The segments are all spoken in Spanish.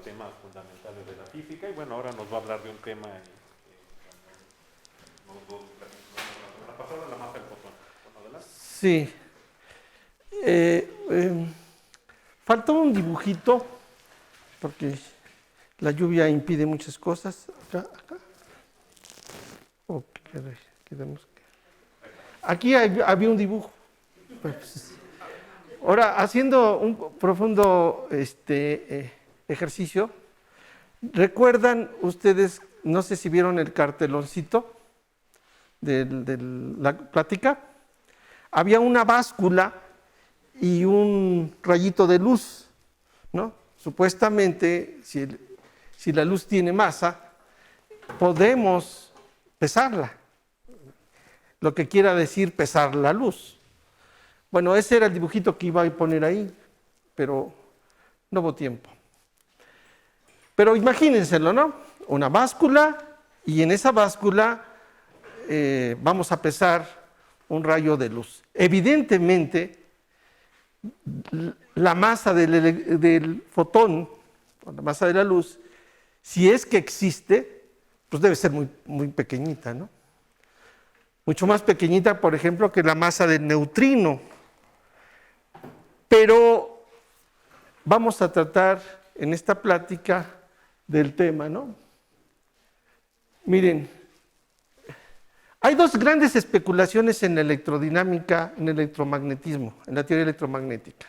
temas fundamentales de la física y bueno, ahora nos va a hablar de un tema la pasada, la masa del fotón. Bueno, adelante. Sí. Faltó un dibujito, porque la lluvia impide muchas cosas. Acá. Aquí había un dibujo. Pues, ahora, haciendo un profundo ejercicio, ¿recuerdan ustedes, no sé si vieron el carteloncito de la plática? Había una báscula y un rayito de luz, ¿no? Supuestamente, si la luz tiene masa, podemos pesarla, lo que quiera decir pesar la luz. Bueno, ese era el dibujito que iba a poner ahí, pero no hubo tiempo. Pero imagínenselo, ¿no? Una báscula y en esa báscula vamos a pesar un rayo de luz. Evidentemente, la masa del fotón, o la masa de la luz, si es que existe, pues debe ser muy, muy pequeñita, ¿no? Mucho más pequeñita, por ejemplo, que la masa del neutrino. Pero vamos a tratar en esta plática del tema, ¿no? Miren, hay dos grandes especulaciones en la electrodinámica, en el electromagnetismo, en la teoría electromagnética.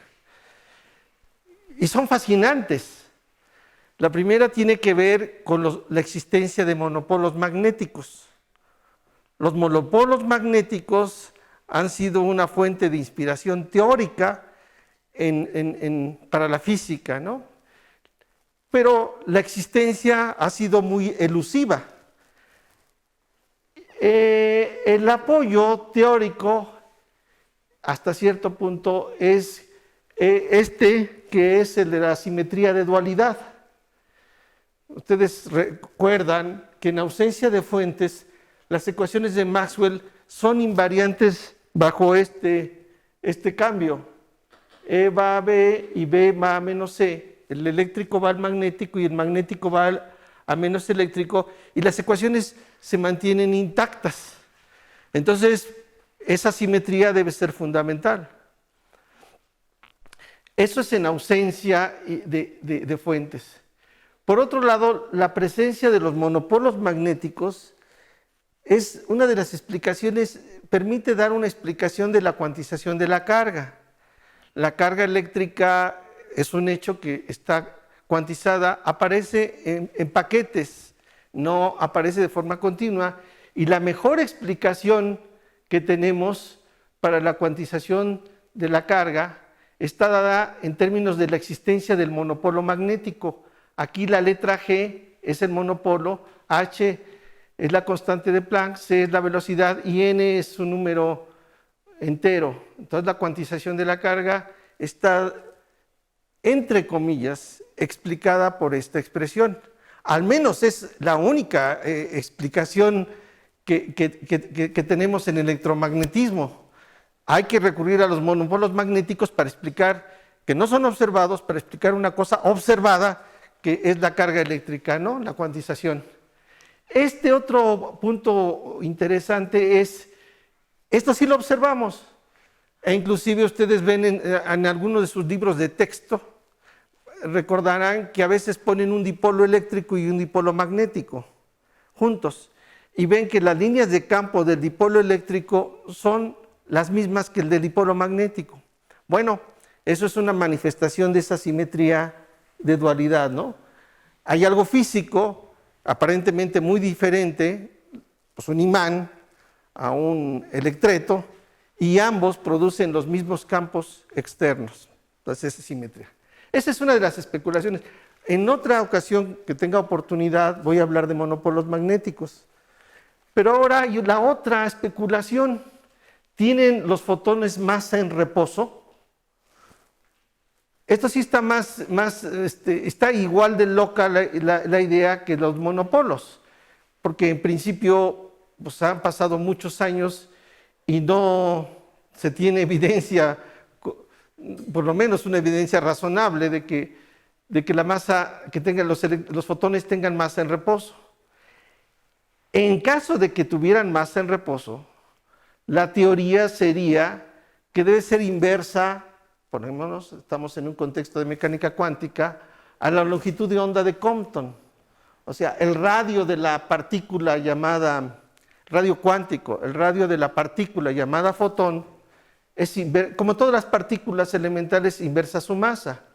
Y son fascinantes. La primera tiene que ver con la existencia de monopolos magnéticos. Los monopolos magnéticos han sido una fuente de inspiración teórica para la física, ¿no? Pero la existencia ha sido muy elusiva. El apoyo teórico, hasta cierto punto, es que es el de la simetría de dualidad. Ustedes recuerdan que en ausencia de fuentes, las ecuaciones de Maxwell son invariantes bajo este cambio. E va a B y B va a menos C. El eléctrico va al magnético y el magnético va a menos eléctrico y las ecuaciones se mantienen intactas. Entonces, esa simetría debe ser fundamental. Eso es en ausencia de fuentes. Por otro lado, la presencia de los monopolos magnéticos es una de las explicaciones, permite dar una explicación de la cuantización de la carga. La carga eléctrica es un hecho que está cuantizada, aparece en paquetes, no aparece de forma continua, y la mejor explicación que tenemos para la cuantización de la carga está dada en términos de la existencia del monopolo magnético. Aquí la letra G es el monopolo, H es la constante de Planck, C es la velocidad y N es un número entero. Entonces la cuantización de la carga está, entre comillas, explicada por esta expresión. Al menos es la única explicación que tenemos en electromagnetismo. Hay que recurrir a los monopolos magnéticos para explicar, que no son observados, para explicar una cosa observada, que es la carga eléctrica, ¿no? La cuantización. Este otro punto interesante es, esto sí lo observamos, e inclusive ustedes ven en algunos de sus libros de texto, recordarán que a veces ponen un dipolo eléctrico y un dipolo magnético juntos, y ven que las líneas de campo del dipolo eléctrico son las mismas que el del dipolo magnético. Bueno, eso es una manifestación de esa simetría de dualidad, ¿no? Hay algo físico, aparentemente muy diferente, pues un imán a un electreto, y ambos producen los mismos campos externos. Entonces, esa simetría. Esa es una de las especulaciones. En otra ocasión que tenga oportunidad voy a hablar de monopolos magnéticos. Pero ahora hay la otra especulación. ¿Tienen los fotones masa en reposo? Esto sí está está igual de loca la idea que los monopolos, porque en principio pues, han pasado muchos años y no se tiene evidencia, por lo menos una evidencia razonable de que de que la masa, que tengan los fotones tengan masa en reposo. En caso de que tuvieran masa en reposo, la teoría sería que debe ser inversa, ponémonos, estamos en un contexto de mecánica cuántica, a la longitud de onda de Compton. O sea, el radio de la partícula llamada radio cuántico, el radio de la partícula llamada fotón, es como todas las partículas elementales, inversa su masa.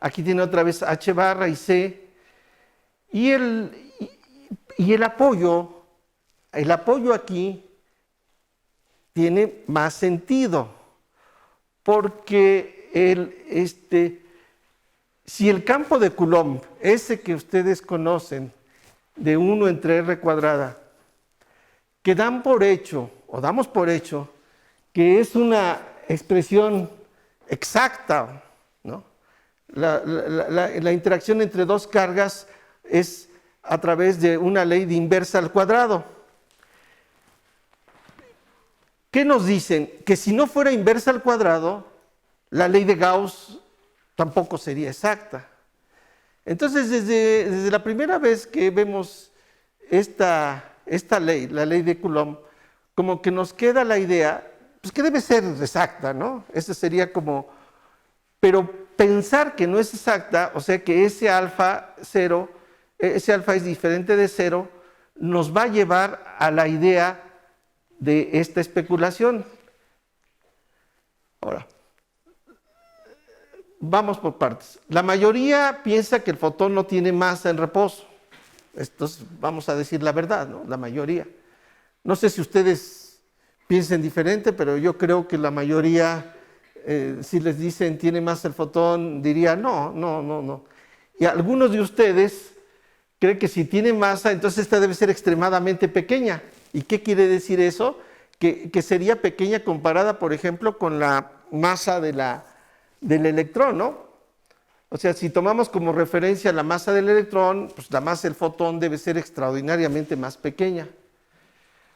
Aquí tiene otra vez H barra y C. Y el apoyo aquí tiene más sentido, porque si el campo de Coulomb, ese que ustedes conocen, de 1 entre R cuadrada, que dan por hecho, o damos por hecho, que es una expresión exacta, ¿no? La interacción entre dos cargas es a través de una ley de inversa al cuadrado. ¿Qué nos dicen? Que si no fuera inversa al cuadrado, la ley de Gauss tampoco sería exacta. Entonces, desde la primera vez que vemos esta ley, la ley de Coulomb, como que nos queda la idea, pues que debe ser exacta, ¿no? Ese sería como, pero pensar que no es exacta, o sea que ese alfa es diferente de cero, nos va a llevar a la idea de esta especulación. Ahora, vamos por partes. La mayoría piensa que el fotón no tiene masa en reposo. Entonces, vamos a decir la verdad, ¿no? La mayoría. No sé si ustedes piensen diferente, pero yo creo que la mayoría, si les dicen tiene masa el fotón, diría no. Y algunos de ustedes creen que si tiene masa, entonces esta debe ser extremadamente pequeña. ¿Y qué quiere decir eso? Que sería pequeña comparada, por ejemplo, con la masa del electrón, ¿no? O sea, si tomamos como referencia la masa del electrón, pues la masa del fotón debe ser extraordinariamente más pequeña.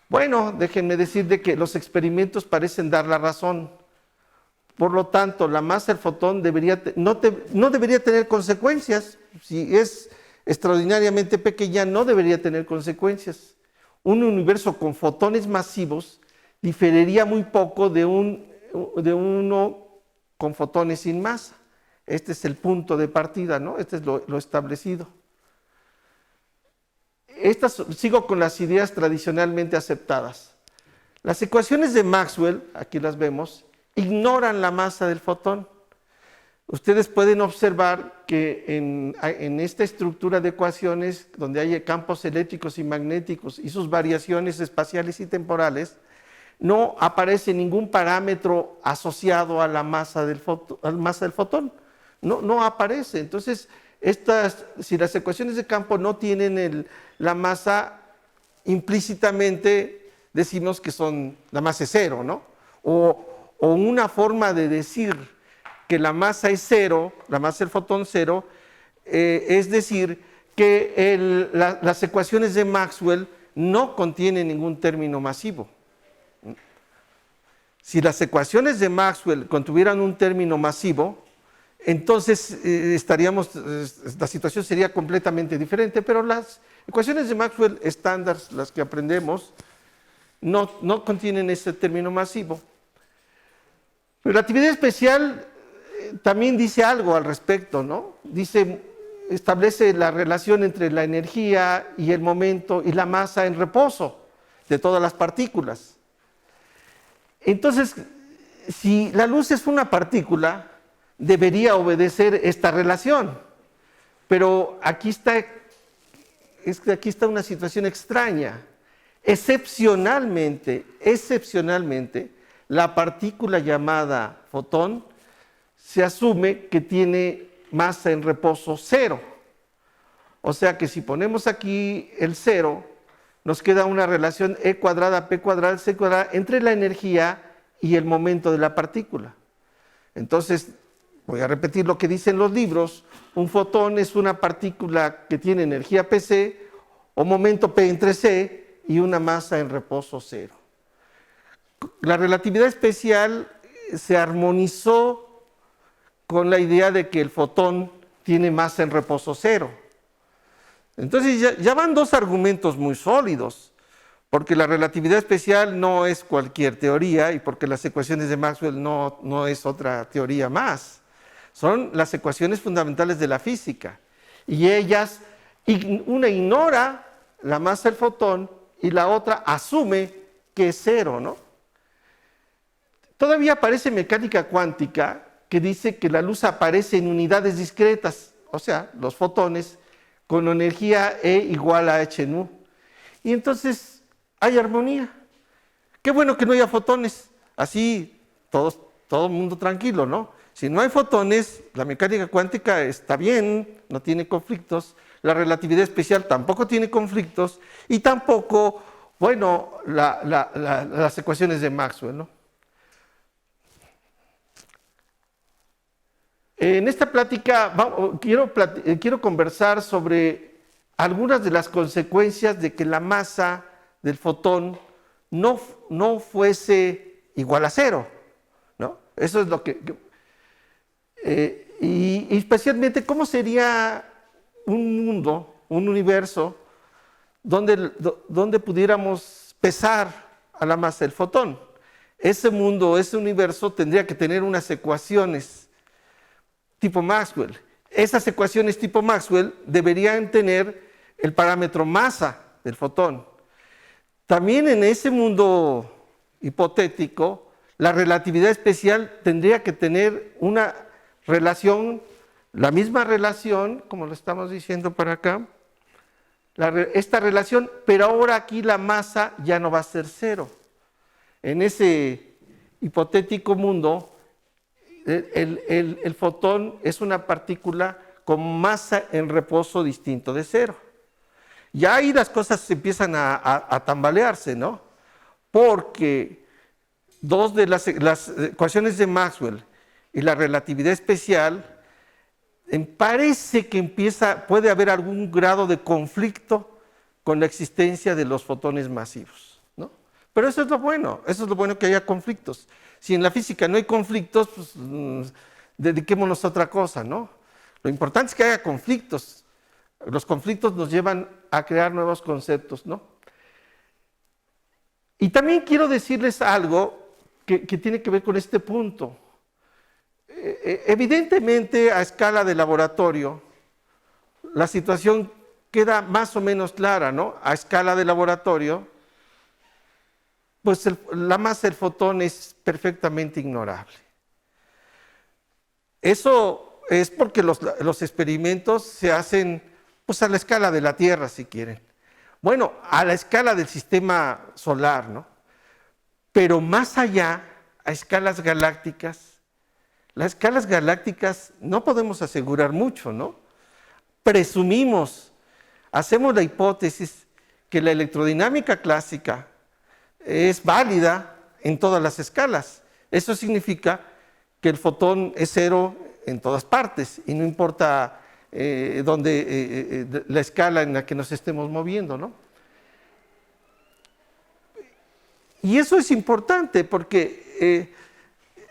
Bueno, déjenme decir de que los experimentos parecen dar la razón. Por lo tanto, la masa del fotón no debería tener consecuencias. Si es extraordinariamente pequeña, no debería tener consecuencias. Un universo con fotones masivos diferiría muy poco de uno con fotones sin masa. Este es el punto de partida, ¿no? Este es lo establecido. Sigo con las ideas tradicionalmente aceptadas. Las ecuaciones de Maxwell, aquí las vemos, ignoran la masa del fotón. Ustedes pueden observar que en esta estructura de ecuaciones, donde hay campos eléctricos y magnéticos y sus variaciones espaciales y temporales, no aparece ningún parámetro asociado a la masa del fotón. No aparece. Entonces, si las ecuaciones de campo no tienen la masa, implícitamente decimos que la masa es cero, ¿no? O una forma de decir que la masa es cero, la masa del fotón cero, es decir que las ecuaciones de Maxwell no contienen ningún término masivo. Si las ecuaciones de Maxwell contuvieran un término masivo, entonces la situación sería completamente diferente, pero las ecuaciones de Maxwell estándar, las que aprendemos, no contienen ese término masivo. Relatividad especial también dice algo al respecto, ¿no? Establece la relación entre la energía y el momento y la masa en reposo de todas las partículas. Entonces, si la luz es una partícula, debería obedecer esta relación. Pero aquí está una situación extraña. Excepcionalmente, la partícula llamada fotón se asume que tiene masa en reposo cero. O sea que si ponemos aquí el cero, nos queda una relación E cuadrada, P cuadrada, C cuadrada entre la energía y el momento de la partícula. Entonces, voy a repetir lo que dicen los libros: un fotón es una partícula que tiene energía Pc o momento P entre C y una masa en reposo cero. La relatividad especial se armonizó con la idea de que el fotón tiene masa en reposo cero. Entonces ya van dos argumentos muy sólidos, porque la relatividad especial no es cualquier teoría y porque las ecuaciones de Maxwell no es otra teoría más. Son las ecuaciones fundamentales de la física. Y ellas, una ignora la masa del fotón y la otra asume que es cero, ¿no? Todavía aparece mecánica cuántica que dice que la luz aparece en unidades discretas, o sea, los fotones con energía E igual a h nu. Y entonces hay armonía. Qué bueno que no haya fotones, así todo el mundo tranquilo, ¿no? Si no hay fotones, la mecánica cuántica está bien, no tiene conflictos, la relatividad especial tampoco tiene conflictos y tampoco, bueno, las ecuaciones de Maxwell, ¿no? En esta plática quiero conversar sobre algunas de las consecuencias de que la masa del fotón no fuese igual a cero, ¿no? Eso es lo y especialmente cómo sería un mundo, un universo, donde pudiéramos pesar a la masa del fotón. Ese mundo, ese universo tendría que tener unas ecuaciones tipo Maxwell. Esas ecuaciones tipo Maxwell deberían tener el parámetro masa del fotón. También en ese mundo hipotético, la relatividad especial tendría que tener una relación, la misma relación, como lo estamos diciendo para acá, esta relación, pero ahora aquí la masa ya no va a ser cero. En ese hipotético mundo, el fotón es una partícula con masa en reposo distinto de cero. Ya ahí las cosas empiezan a tambalearse, ¿no? Porque dos de las ecuaciones de Maxwell y la relatividad especial, parece que puede haber algún grado de conflicto con la existencia de los fotones masivos, ¿no? Pero eso es lo bueno que haya conflictos. Si en la física no hay conflictos, pues dediquémonos a otra cosa, ¿no? Lo importante es que haya conflictos. Los conflictos nos llevan a crear nuevos conceptos, ¿no? Y también quiero decirles algo que tiene que ver con este punto. Evidentemente, a escala de laboratorio, la situación queda más o menos clara, ¿no? A escala de laboratorio, pues la masa del fotón es perfectamente ignorable. Eso es porque los experimentos se hacen pues a la escala de la Tierra, si quieren. Bueno, a la escala del sistema solar, ¿no? Pero más allá, a escalas galácticas, las escalas galácticas no podemos asegurar mucho, ¿no? Presumimos, hacemos la hipótesis que la electrodinámica clásica es válida en todas las escalas. Eso significa que el fotón es cero en todas partes y no importa la escala en la que nos estemos moviendo, ¿no? Y eso es importante porque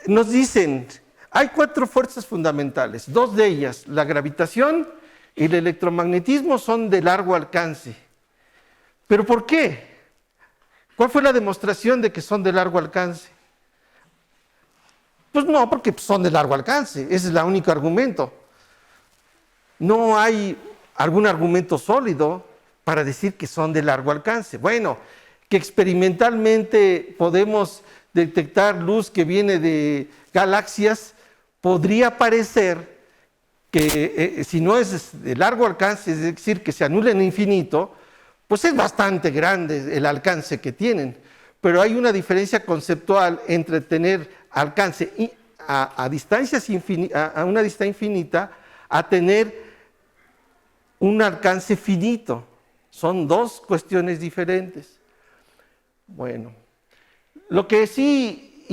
nos dicen, hay 4 fuerzas fundamentales, 2 de ellas, la gravitación y el electromagnetismo, son de largo alcance. ¿Pero por qué? ¿Cuál fue la demostración de que son de largo alcance? Pues no, porque son de largo alcance, ese es el único argumento. No hay algún argumento sólido para decir que son de largo alcance. Bueno, que experimentalmente podemos detectar luz que viene de galaxias, podría parecer que si no es de largo alcance, es decir, que se anula en infinito, pues es bastante grande el alcance que tienen. Pero hay una diferencia conceptual entre tener alcance a una distancia infinita a tener un alcance finito. Son 2 cuestiones diferentes. Bueno, lo que sí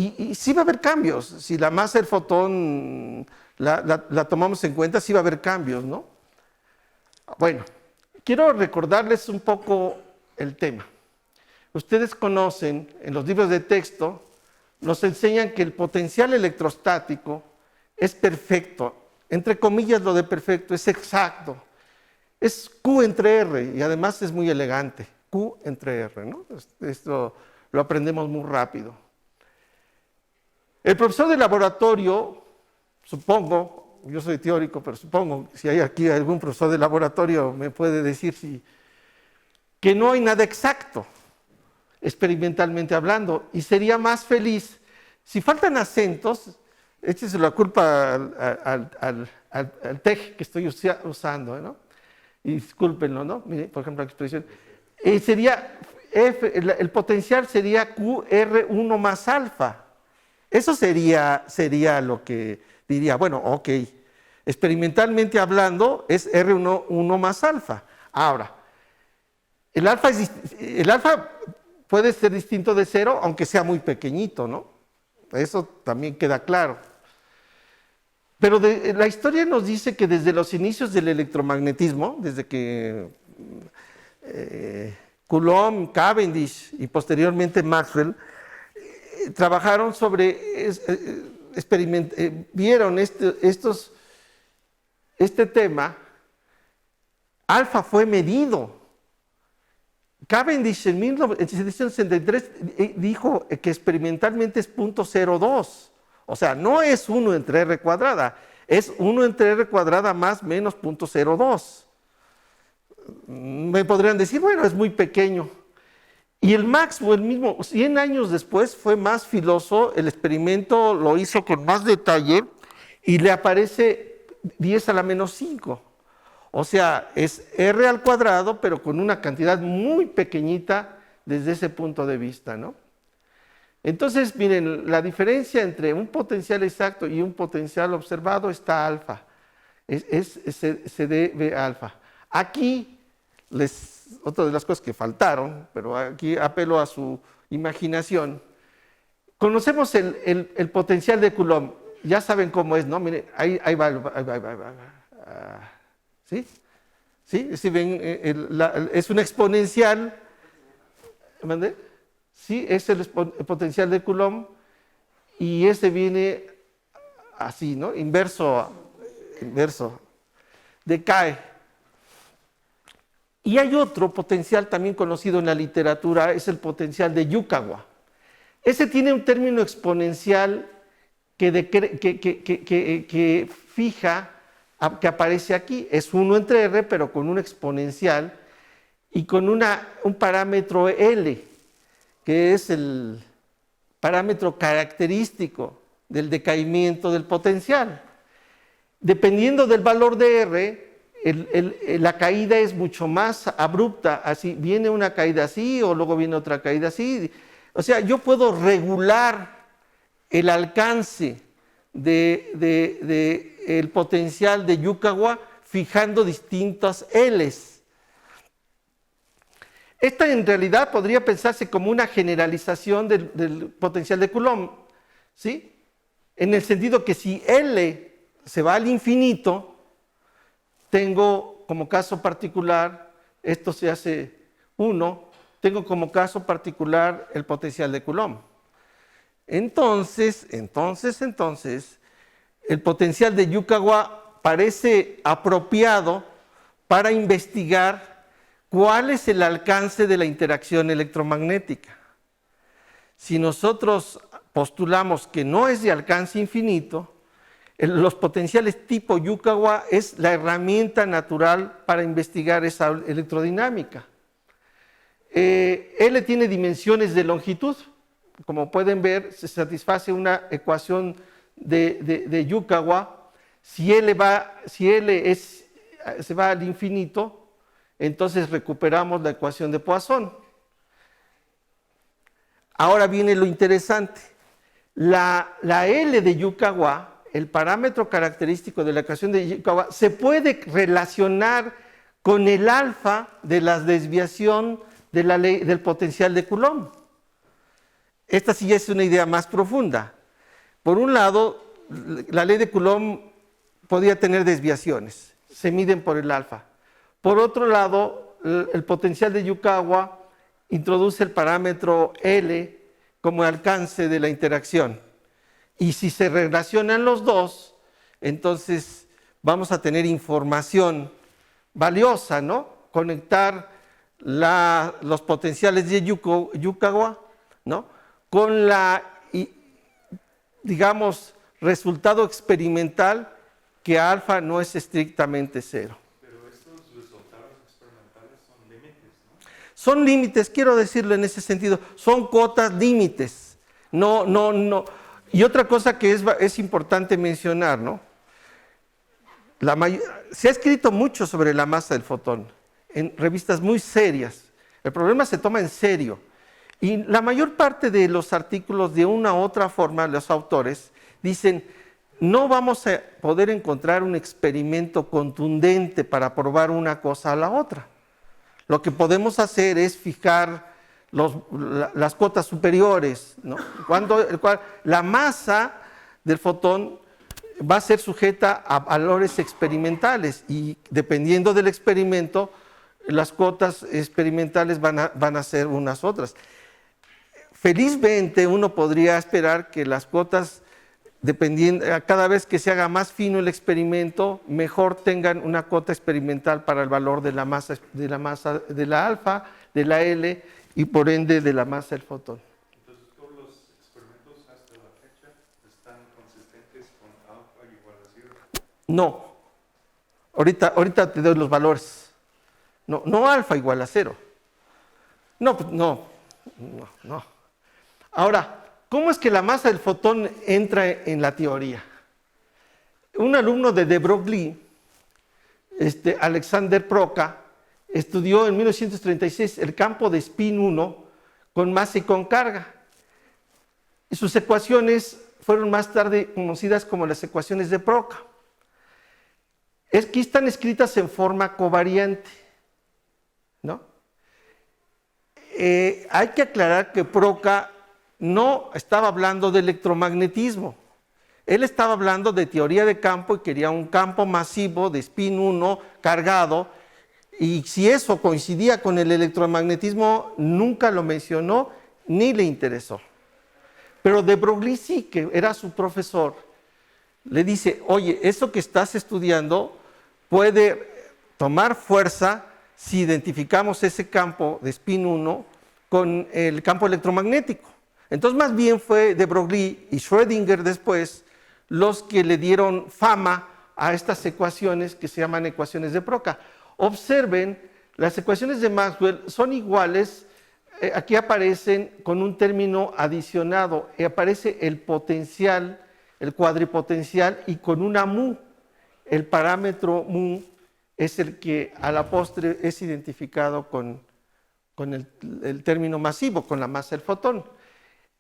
va a haber cambios. Si la masa del fotón la tomamos en cuenta, sí va a haber cambios, ¿no? Bueno, quiero recordarles un poco el tema. Ustedes conocen, en los libros de texto, nos enseñan que el potencial electrostático es perfecto entre comillas lo de perfecto, es exacto. Es Q entre R y además es muy elegante. Q entre R, ¿no? Esto lo aprendemos muy rápido. El profesor de laboratorio, supongo, yo soy teórico, pero supongo, si hay aquí algún profesor de laboratorio me puede decir que no hay nada exacto, experimentalmente hablando, y sería más feliz. Si faltan acentos, échese la culpa al TEG que estoy usando, ¿no? Y discúlpenlo, ¿no? Mire, por ejemplo, la expresión. Sería el potencial sería QR1 más alfa. Eso sería lo que diría, bueno, ok, experimentalmente hablando es R1 más alfa. Ahora, el alfa puede ser distinto de cero, aunque sea muy pequeñito, ¿no? Eso también queda claro. Pero la historia nos dice que desde los inicios del electromagnetismo, desde que Coulomb, Cavendish y posteriormente Maxwell trabajaron sobre, vieron este tema, alfa fue medido. Cavendish en 1763 dijo que experimentalmente es 0.02. O sea, no es 1 entre R cuadrada, es 1 entre R cuadrada más menos 0.02. Me podrían decir, bueno, es muy pequeño. Y el Maxwell mismo, 100 años después, fue más filoso, el experimento lo hizo con más detalle y le aparece 10 a la menos 5. O sea, es R al cuadrado, pero con una cantidad muy pequeñita desde ese punto de vista, ¿no? Entonces, miren, la diferencia entre un potencial exacto y un potencial observado está alfa. Se debe alfa. Aquí, otra de las cosas que faltaron, pero aquí apelo a su imaginación. Conocemos el potencial de Coulomb. Ya saben cómo es, ¿no? Miren, ahí va. ¿Sí? ¿Sí? ¿Sí ven? Es una exponencial. ¿Mandé? Sí, es el potencial de Coulomb y ese viene así, ¿no? Inverso, decae. Y hay otro potencial también conocido en la literatura, es el potencial de Yukawa. Ese tiene un término exponencial que fija, que aparece aquí, es 1 entre R, pero con un exponencial y con un parámetro L, que es el parámetro característico del decaimiento del potencial. Dependiendo del valor de R, la caída es mucho más abrupta, así viene una caída así o luego viene otra caída así. O sea, yo puedo regular el alcance del potencial de Yukawa fijando distintas L's. Esta en realidad podría pensarse como una generalización del potencial de Coulomb, ¿sí? En el sentido que si L se va al infinito, tengo como caso particular, esto se hace 1, tengo como caso particular el potencial de Coulomb. Entonces, el potencial de Yukawa parece apropiado para investigar ¿cuál es el alcance de la interacción electromagnética? Si nosotros postulamos que no es de alcance infinito, los potenciales tipo Yukawa es la herramienta natural para investigar esa electrodinámica. L tiene dimensiones de longitud. Como pueden ver, se satisface una ecuación de Yukawa. Si L se va al infinito, entonces recuperamos la ecuación de Poisson. Ahora viene lo interesante. La L de Yukawa, el parámetro característico de la ecuación de Yukawa, se puede relacionar con el alfa de la desviación de la ley del potencial de Coulomb. Esta sí es una idea más profunda. Por un lado, la ley de Coulomb podía tener desviaciones, se miden por el alfa. Por otro lado, el potencial de Yukawa introduce el parámetro L como alcance de la interacción. Y si se relacionan los dos, entonces vamos a tener información valiosa, ¿no? Conectar los potenciales de Yukawa, ¿no? Con digamos, resultado experimental que alfa no es estrictamente cero. Pero estos resultados experimentales son límites, ¿no? Son límites, quiero decirlo en ese sentido, son cotas límites. No. Y otra cosa que es importante mencionar, ¿no? Se ha escrito mucho sobre la masa del fotón en revistas muy serias. El problema se toma en serio. Y la mayor parte de los artículos, de una u otra forma, los autores dicen, no vamos a poder encontrar un experimento contundente para probar una cosa a la otra. Lo que podemos hacer es fijar las cotas superiores, ¿no? La masa del fotón va a ser sujeta a valores experimentales y dependiendo del experimento, las cotas experimentales van a ser unas otras. Felizmente uno podría esperar que las cotas, cada vez que se haga más fino el experimento, mejor tengan una cota experimental para el valor de la masa de la alfa, de la L y por ende de la masa del fotón. Entonces, todos los experimentos hasta la fecha están consistentes con alfa igual a 0. No. Ahorita te doy los valores. No alfa igual a 0. No. Ahora, ¿cómo es que la masa del fotón entra en la teoría? Un alumno de Broglie, Alexander Proca, estudió en 1936 el campo de spin 1 con masa y con carga. Y sus ecuaciones fueron más tarde conocidas como las ecuaciones de Proca. Aquí están escritas en forma covariante, ¿no? Hay que aclarar que Proca no estaba hablando de electromagnetismo. Él estaba hablando de teoría de campo y quería un campo masivo de spin 1 cargado. Y si eso coincidía con el electromagnetismo, nunca lo mencionó ni le interesó. Pero de Broglie sí, que era su profesor, le dice, oye, eso que estás estudiando puede tomar fuerza si identificamos ese campo de spin 1 con el campo electromagnético. Entonces, más bien fue de Broglie y Schrödinger después los que le dieron fama a estas ecuaciones que se llaman ecuaciones de Proca. Observen, las ecuaciones de Maxwell son iguales, aquí aparecen con un término adicionado, aparece el potencial, el cuadripotencial y con una mu. El parámetro mu es el que a la postre es identificado con el término masivo, con la masa del fotón.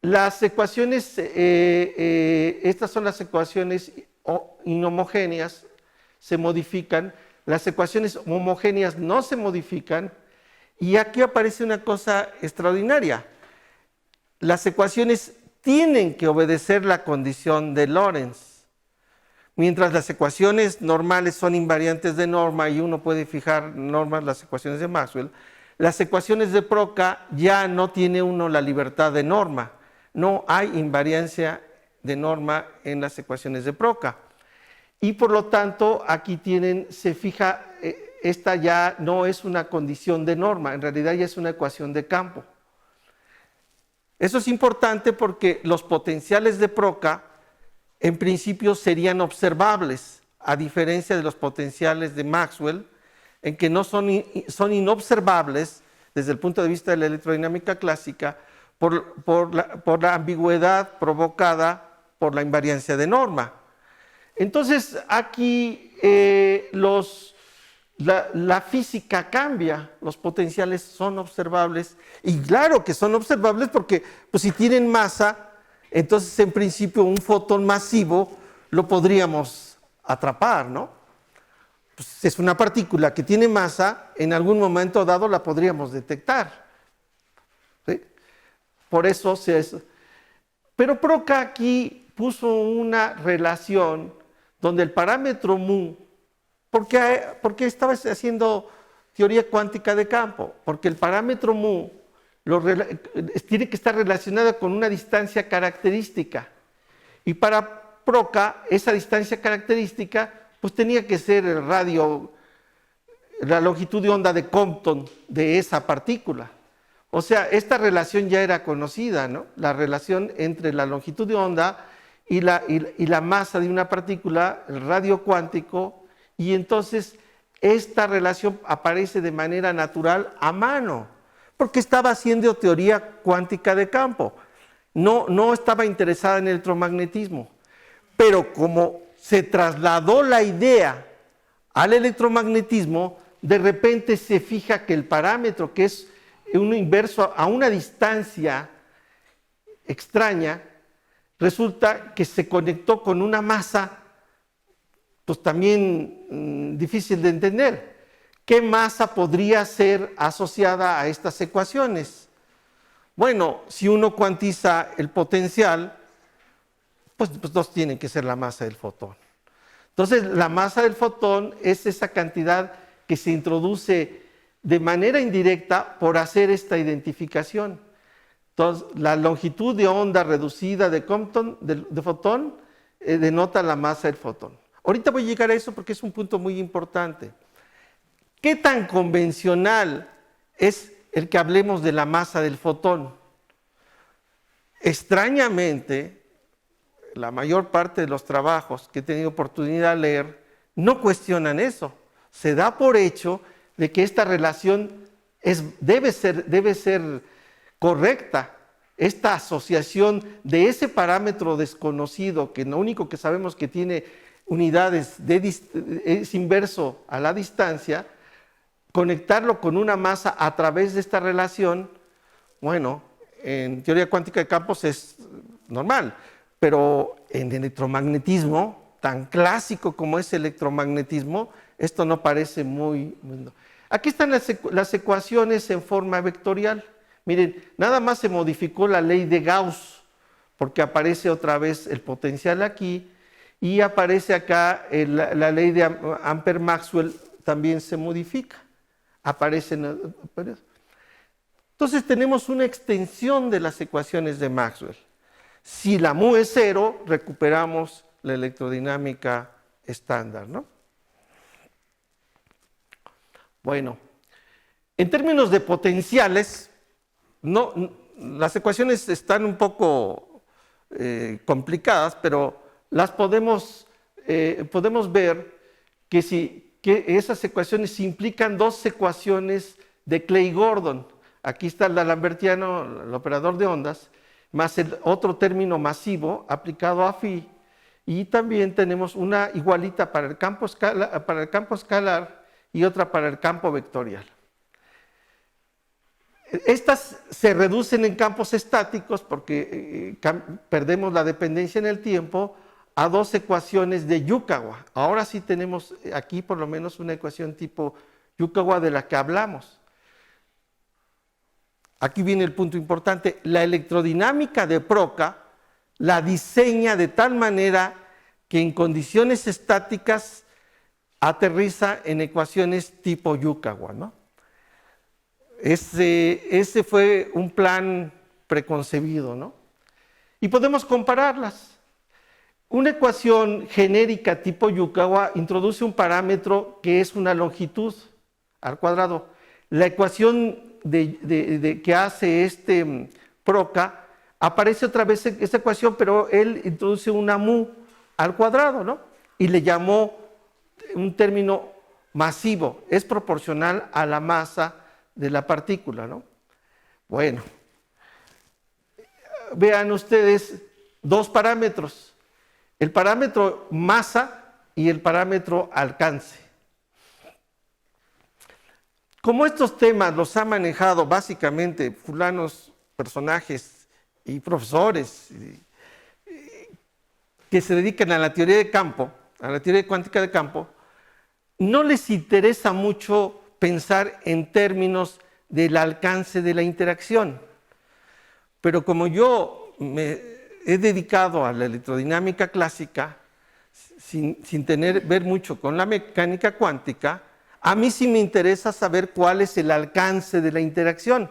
Las ecuaciones, estas son las ecuaciones inhomogéneas, se modifican. Las ecuaciones homogéneas no se modifican. Y aquí aparece una cosa extraordinaria. Las ecuaciones tienen que obedecer la condición de Lorentz. Mientras las ecuaciones normales son invariantes de norma y uno puede fijar normas, las ecuaciones de Maxwell, las ecuaciones de Proca ya no tiene uno la libertad de norma. No hay invariancia de norma en las ecuaciones de Proca. Y por lo tanto, aquí se fija, esta ya no es una condición de norma, en realidad ya es una ecuación de campo. Eso es importante porque los potenciales de Proca, en principio, serían observables, a diferencia de los potenciales de Maxwell, en que no son inobservables desde el punto de vista de la electrodinámica clásica, por la ambigüedad provocada por la invariancia de norma. Entonces, aquí la física cambia, los potenciales son observables, y claro que son observables porque pues, si tienen masa, entonces en principio un fotón masivo lo podríamos atrapar, ¿no? Pues, es una partícula que tiene masa, en algún momento dado la podríamos detectar. ¿Sí? Por eso Pero Proca aquí puso una relación donde el parámetro mu, porque estaba haciendo teoría cuántica de campo, porque el parámetro mu tiene que estar relacionado con una distancia característica. Y para Proca, esa distancia característica pues tenía que ser el radio, la longitud de onda de Compton de esa partícula. O sea, esta relación ya era conocida, ¿no? La relación entre la longitud de onda y la masa de una partícula, el radio cuántico, y entonces esta relación aparece de manera natural a mano, porque estaba haciendo teoría cuántica de campo. No estaba interesada en el electromagnetismo, pero como se trasladó la idea al electromagnetismo, de repente se fija que el parámetro, que es un inverso a una distancia extraña, resulta que se conectó con una masa, pues también difícil de entender. ¿Qué masa podría ser asociada a estas ecuaciones? Bueno, si uno cuantiza el potencial, pues dos tienen que ser la masa del fotón. Entonces, la masa del fotón es esa cantidad que se introduce de manera indirecta por hacer esta identificación. Entonces, la longitud de onda reducida de Compton, de fotón, denota la masa del fotón. Ahorita voy a llegar a eso porque es un punto muy importante. ¿Qué tan convencional es el que hablemos de la masa del fotón? Extrañamente, la mayor parte de los trabajos que he tenido oportunidad de leer no cuestionan eso. Se da por hecho de que esta relación debe ser correcta. Esta asociación de ese parámetro desconocido, que lo único que sabemos que tiene unidades es inverso a la distancia, conectarlo con una masa a través de esta relación, bueno, en teoría cuántica de campos es normal, pero en electromagnetismo, tan clásico como es el electromagnetismo, esto no parece muy... Aquí están las ecuaciones en forma vectorial. Miren, nada más se modificó la ley de Gauss, porque aparece otra vez el potencial aquí, y aparece acá la ley de Ampère-Maxwell, también se modifica. Aparecen. Entonces tenemos una extensión de las ecuaciones de Maxwell. Si la mu es 0, recuperamos la electrodinámica estándar, ¿no? Bueno, en términos de potenciales, las ecuaciones están un poco complicadas, pero las podemos ver que esas ecuaciones implican dos ecuaciones de Clay-Gordon. Aquí está el lambertiano, el operador de ondas, más el otro término masivo aplicado a phi, y también tenemos una igualita para el campo escalar y otra para el campo vectorial. Estas se reducen en campos estáticos porque perdemos la dependencia en el tiempo a dos ecuaciones de Yukawa. Ahora sí tenemos aquí por lo menos una ecuación tipo Yukawa de la que hablamos. Aquí viene el punto importante. La electrodinámica de Procca la diseña de tal manera que en condiciones estáticas aterriza en ecuaciones tipo Yukawa, ¿no? Ese fue un plan preconcebido, ¿no? Y podemos compararlas. Una ecuación genérica tipo Yukawa introduce un parámetro que es una longitud al cuadrado. La ecuación que hace Procca aparece otra vez en esta ecuación, pero él introduce una mu al cuadrado, ¿no? Y le llamó un término masivo, es proporcional a la masa de la partícula, ¿no? Bueno, vean ustedes dos parámetros, el parámetro masa y el parámetro alcance. Como estos temas los ha manejado básicamente fulanos personajes y profesores que se dedican a la teoría de campo, a la teoría cuántica de campo, no les interesa mucho pensar en términos del alcance de la interacción. Pero como yo me he dedicado a la electrodinámica clásica, sin ver mucho con la mecánica cuántica, a mí sí me interesa saber cuál es el alcance de la interacción.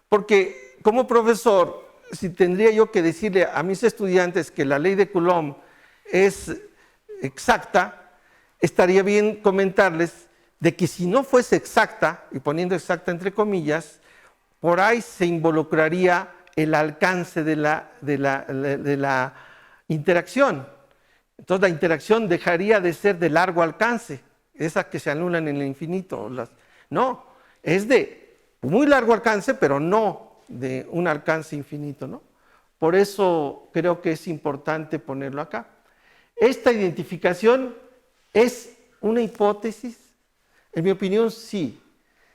Porque como profesor, si tendría yo que decirle a mis estudiantes que la ley de Coulomb es exacta, estaría bien comentarles de que si no fuese exacta, y poniendo exacta entre comillas, por ahí se involucraría el alcance de la interacción. Entonces la interacción dejaría de ser de largo alcance, esas que se anulan en el infinito. No, es de muy largo alcance, pero no de un alcance infinito, ¿no? Por eso creo que es importante ponerlo acá. Esta identificación es una hipótesis, en mi opinión sí.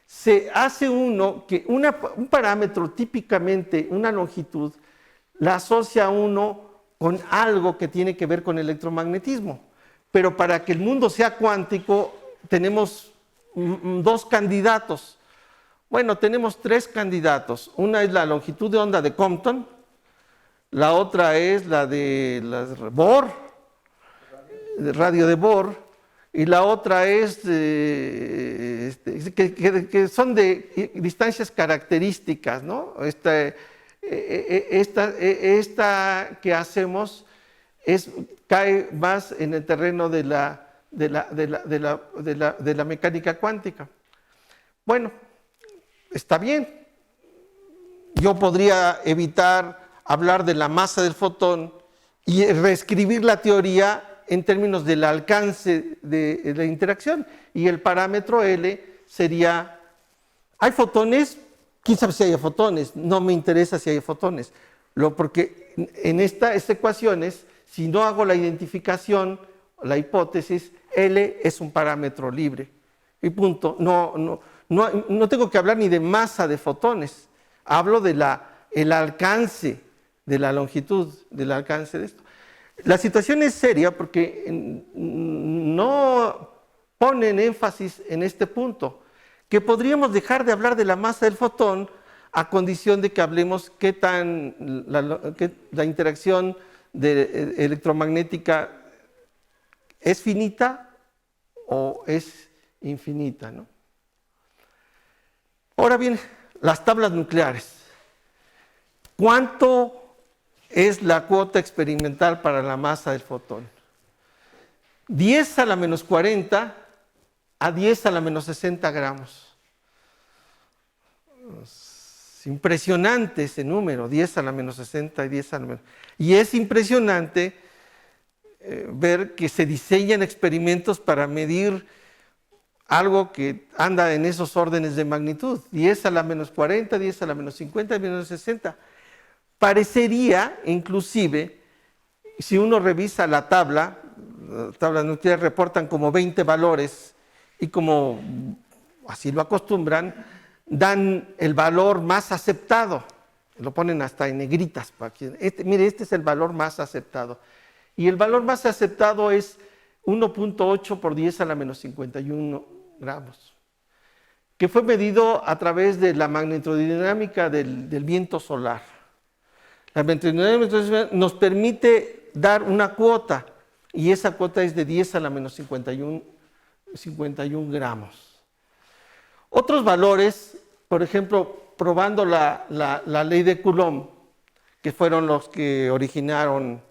Se hace uno que un parámetro, típicamente una longitud, la asocia uno con algo que tiene que ver con electromagnetismo. Pero para que el mundo sea cuántico tenemos dos candidatos. Bueno, tenemos tres candidatos. Una es la longitud de onda de Compton, la otra es la de Bohr, de radio de Bohr, y la otra es que son de distancias características, ¿no? Esta que hacemos cae más en el terreno de la mecánica cuántica. Bueno, está bien. Yo podría evitar hablar de la masa del fotón y reescribir la teoría en términos del alcance de la interacción. Y el parámetro L sería, ¿hay fotones? ¿Quién sabe si hay fotones? No me interesa si hay fotones. Porque en estas ecuaciones, si no hago la identificación, la hipótesis, L es un parámetro libre. Y punto. No tengo que hablar ni de masa de fotones. Hablo del alcance de la longitud, del alcance de esto. La situación es seria porque no ponen énfasis en este punto, que podríamos dejar de hablar de la masa del fotón a condición de que hablemos qué tan la interacción electromagnética es finita o es infinita, ¿no? Ahora bien, las tablas nucleares. ¿Cuánto es la cuota experimental para la masa del fotón? 10 a la menos 40 a 10 a la menos 60 gramos. Es impresionante ese número, 10 a la menos 60 y 10 a la menos... Y es impresionante ver que se diseñan experimentos para medir algo que anda en esos órdenes de magnitud, 10 a la menos 40, 10 a la menos 50, menos 60. Parecería, inclusive, si uno revisa la tabla, las tablas nucleares reportan como 20 valores y como así lo acostumbran, dan el valor más aceptado. Lo ponen hasta en negritas. Mire, este es el valor más aceptado. Y el valor más aceptado es 1.8 por 10 a la menos 51 gramos, que fue medido a través de la magnetodinámica del viento solar. La magnetodinámica nos permite dar una cuota, y esa cuota es de 10 a la menos 51 gramos. Otros valores, por ejemplo, probando la ley de Coulomb, que fueron los que originaron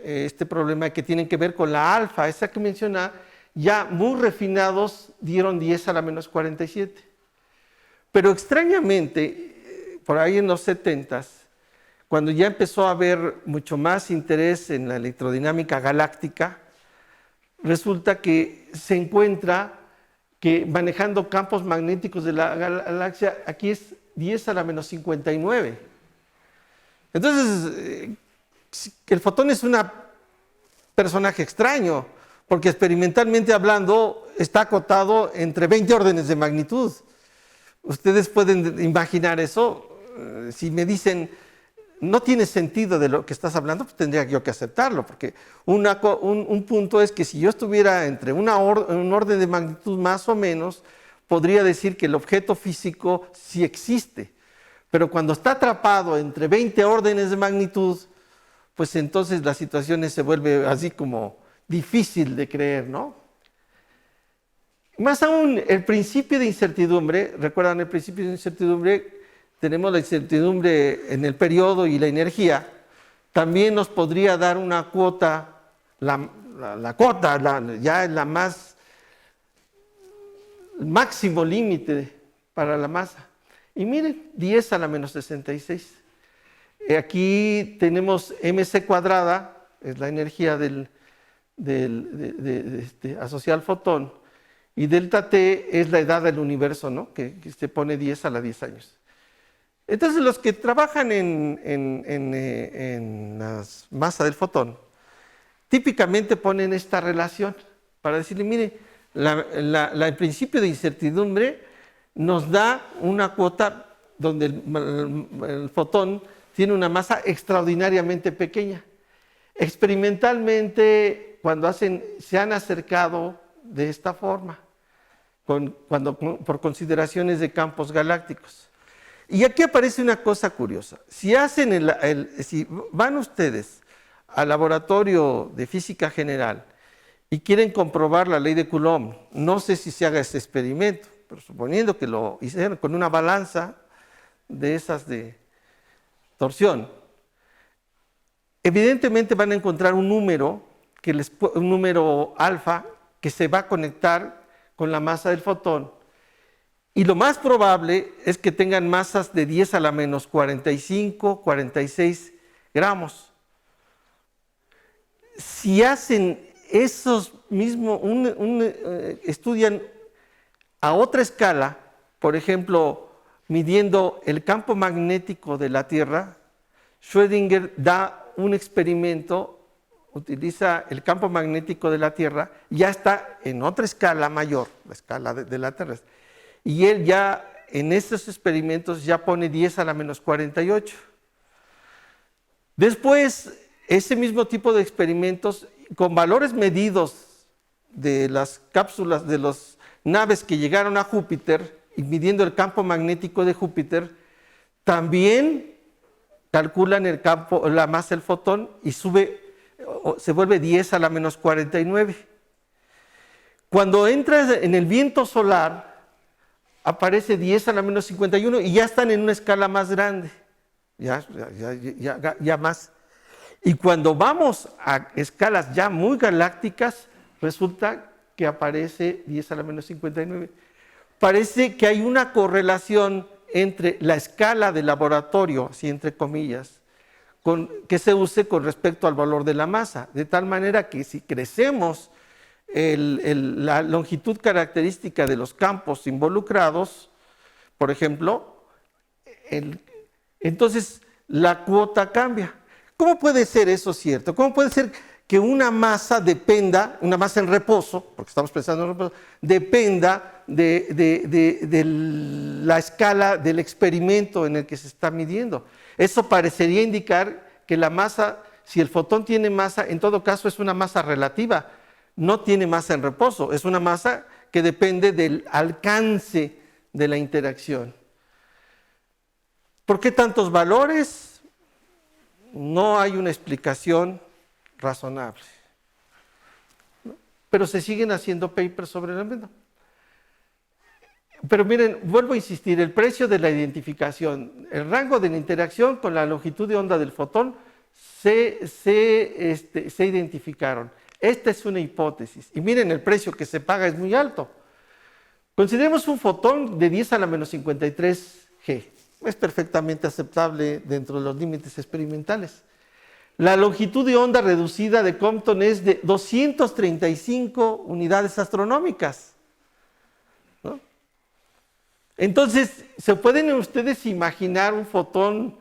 este problema que tienen que ver con la alfa, esa que menciona, ya muy refinados dieron 10 a la menos 47. Pero extrañamente, por ahí en los 70s, cuando ya empezó a haber mucho más interés en la electrodinámica galáctica, resulta que se encuentra que manejando campos magnéticos de la galaxia, aquí es 10 a la menos 59. Entonces, el fotón es un personaje extraño, porque experimentalmente hablando está acotado entre 20 órdenes de magnitud. Ustedes pueden imaginar eso. Si me dicen, no tiene sentido de lo que estás hablando, pues tendría yo que aceptarlo, porque un punto es que si yo estuviera entre un orden de magnitud más o menos, podría decir que el objeto físico sí existe. Pero cuando está atrapado entre 20 órdenes de magnitud, pues entonces la situación se vuelve así como difícil de creer, ¿no? Más aún, el principio de incertidumbre, ¿recuerdan el principio de incertidumbre? Tenemos la incertidumbre en el periodo y la energía. También nos podría dar una cuota, la cota, ya es la más, el máximo límite para la masa. Y miren, 10 a la menos 66. Aquí tenemos mc cuadrada, es la energía asociada al fotón, y delta T es la edad del universo, ¿no? que se pone 10 a la 10 años. Entonces, los que trabajan en la masa del fotón, típicamente ponen esta relación para decirle, mire, el principio de incertidumbre nos da una cuota donde el fotón tiene una masa extraordinariamente pequeña. Experimentalmente, cuando se han acercado de esta forma, por consideraciones de campos galácticos. Y aquí aparece una cosa curiosa. Si van ustedes al laboratorio de física general y quieren comprobar la ley de Coulomb, no sé si se haga ese experimento, pero suponiendo que lo hicieran con una balanza de esas de torsión, evidentemente van a encontrar un número alfa que se va a conectar con la masa del fotón, y lo más probable es que tengan masas de 10 a la menos 45, 46 gramos. Si hacen esos mismos, estudian a otra escala, por ejemplo, midiendo el campo magnético de la Tierra, Schrödinger da un experimento, utiliza el campo magnético de la Tierra, ya está en otra escala mayor, la escala de la Tierra. Y él ya en estos experimentos ya pone 10 a la menos 48. Después, ese mismo tipo de experimentos con valores medidos de las cápsulas de las naves que llegaron a Júpiter y midiendo el campo magnético de Júpiter, también calculan la masa del fotón y se vuelve 10 a la menos 49. Cuando entra en el viento solar, aparece 10 a la menos 51 y ya están en una escala más grande, ya más. Y cuando vamos a escalas ya muy galácticas, resulta que aparece 10 a la menos 59. Parece que hay una correlación entre la escala de laboratorio, así entre comillas, que se use con respecto al valor de la masa, de tal manera que si crecemos la longitud característica de los campos involucrados, por ejemplo, entonces la cuota cambia. ¿Cómo puede ser eso cierto? ¿Cómo puede ser que una masa dependa, una masa en reposo, porque estamos pensando en reposo, dependa de la escala del experimento en el que se está midiendo? Eso parecería indicar que la masa, si el fotón tiene masa, en todo caso es una masa relativa, no tiene masa en reposo, es una masa que depende del alcance de la interacción. ¿Por qué tantos valores? No hay una explicación razonable. Pero se siguen haciendo papers sobre el mismo. Pero miren, vuelvo a insistir, el precio de la identificación, el rango de la interacción con la longitud de onda del fotón se identificaron. Esta es una hipótesis. Y miren, el precio que se paga es muy alto. Consideremos un fotón de 10 a la menos 53 G. Es perfectamente aceptable dentro de los límites experimentales. La longitud de onda reducida de Compton es de 235 unidades astronómicas, ¿no? Entonces, ¿se pueden ustedes imaginar un fotón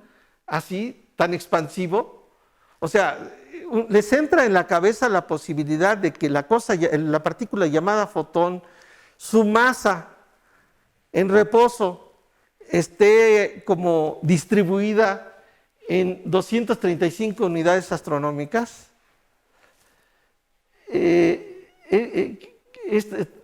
así, tan expansivo? O sea, les entra en la cabeza la posibilidad de que la partícula llamada fotón, su masa en reposo esté como distribuida en 235 unidades astronómicas.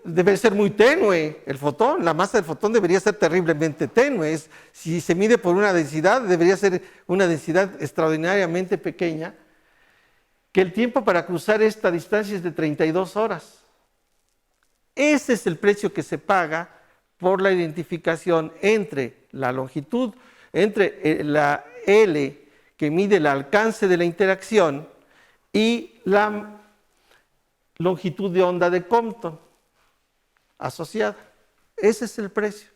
Debe ser muy tenue el fotón, la masa del fotón debería ser terriblemente tenue. Si se mide por una densidad, debería ser una densidad extraordinariamente pequeña, que el tiempo para cruzar esta distancia es de 32 horas. Ese es el precio que se paga por la identificación entre la longitud, entre la L, que mide el alcance de la interacción, y longitud de onda de Compton asociada. Ese es el precio.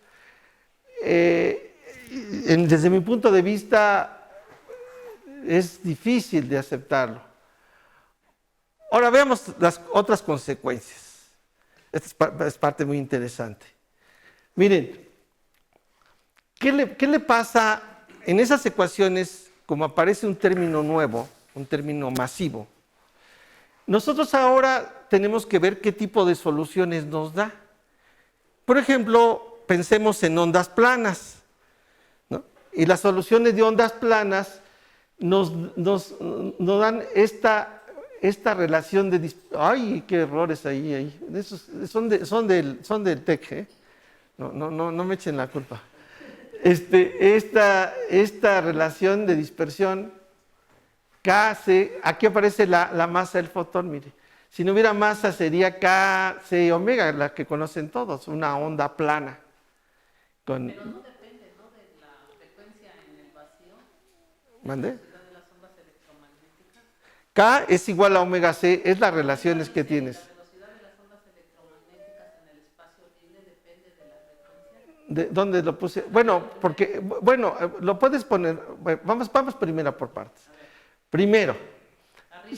Desde mi punto de vista, es difícil de aceptarlo. Ahora veamos las otras consecuencias. Esta es parte muy interesante. Miren, ¿qué le pasa en esas ecuaciones, como aparece un término nuevo, un término masivo? Nosotros ahora tenemos que ver qué tipo de soluciones nos da. Por ejemplo, pensemos en ondas planas, ¿no? Y las soluciones de ondas planas nos dan esta relación de... ¡Ay, qué errores ahí! Esos son del TEC, ¿eh? No me echen la culpa. Esta relación de dispersión KC, aquí aparece la masa del fotón, mire. Si no hubiera masa sería KC omega, la que conocen todos, una onda plana. Pero no depende, ¿no?, de la frecuencia en el vacío. ¿Mande? La velocidad de las ondas electromagnéticas. K es igual a omega C, es las relaciones que tienes. La velocidad de las ondas electromagnéticas en el espacio libre depende de la frecuencia. ¿De dónde lo puse? Bueno, lo puedes poner, vamos primero por partes. Primero,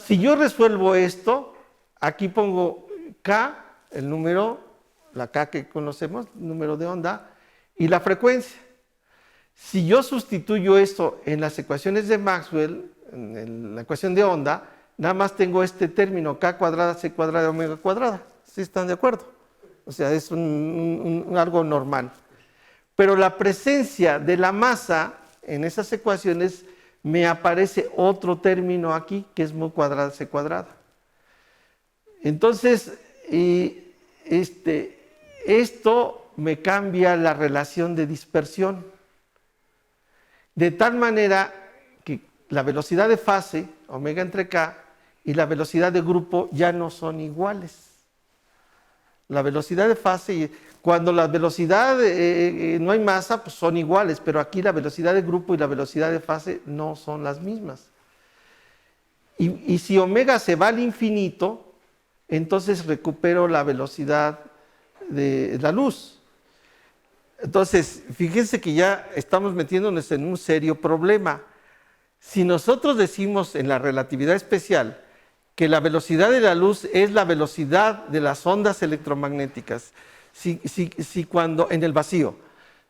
si yo resuelvo esto, aquí pongo K, el número, la K que conocemos, número de onda, y la frecuencia. Si yo sustituyo esto en las ecuaciones de Maxwell, en la ecuación de onda, nada más tengo este término K cuadrada, C cuadrada, omega cuadrada. ¿Sí están de acuerdo? O sea, es algo normal. Pero la presencia de la masa en esas ecuaciones me aparece otro término aquí, que es mu cuadrada, C cuadrada. Entonces, esto me cambia la relación de dispersión. De tal manera que la velocidad de fase, omega entre K, y la velocidad de grupo ya no son iguales. La velocidad de fase, cuando la velocidad no hay masa, pues son iguales, pero aquí la velocidad de grupo y la velocidad de fase no son las mismas. Y si omega se va al infinito, entonces recupero la velocidad de la luz. Entonces, fíjense que ya estamos metiéndonos en un serio problema. Si nosotros decimos en la relatividad especial que la velocidad de la luz es la velocidad de las ondas electromagnéticas, si cuando en el vacío,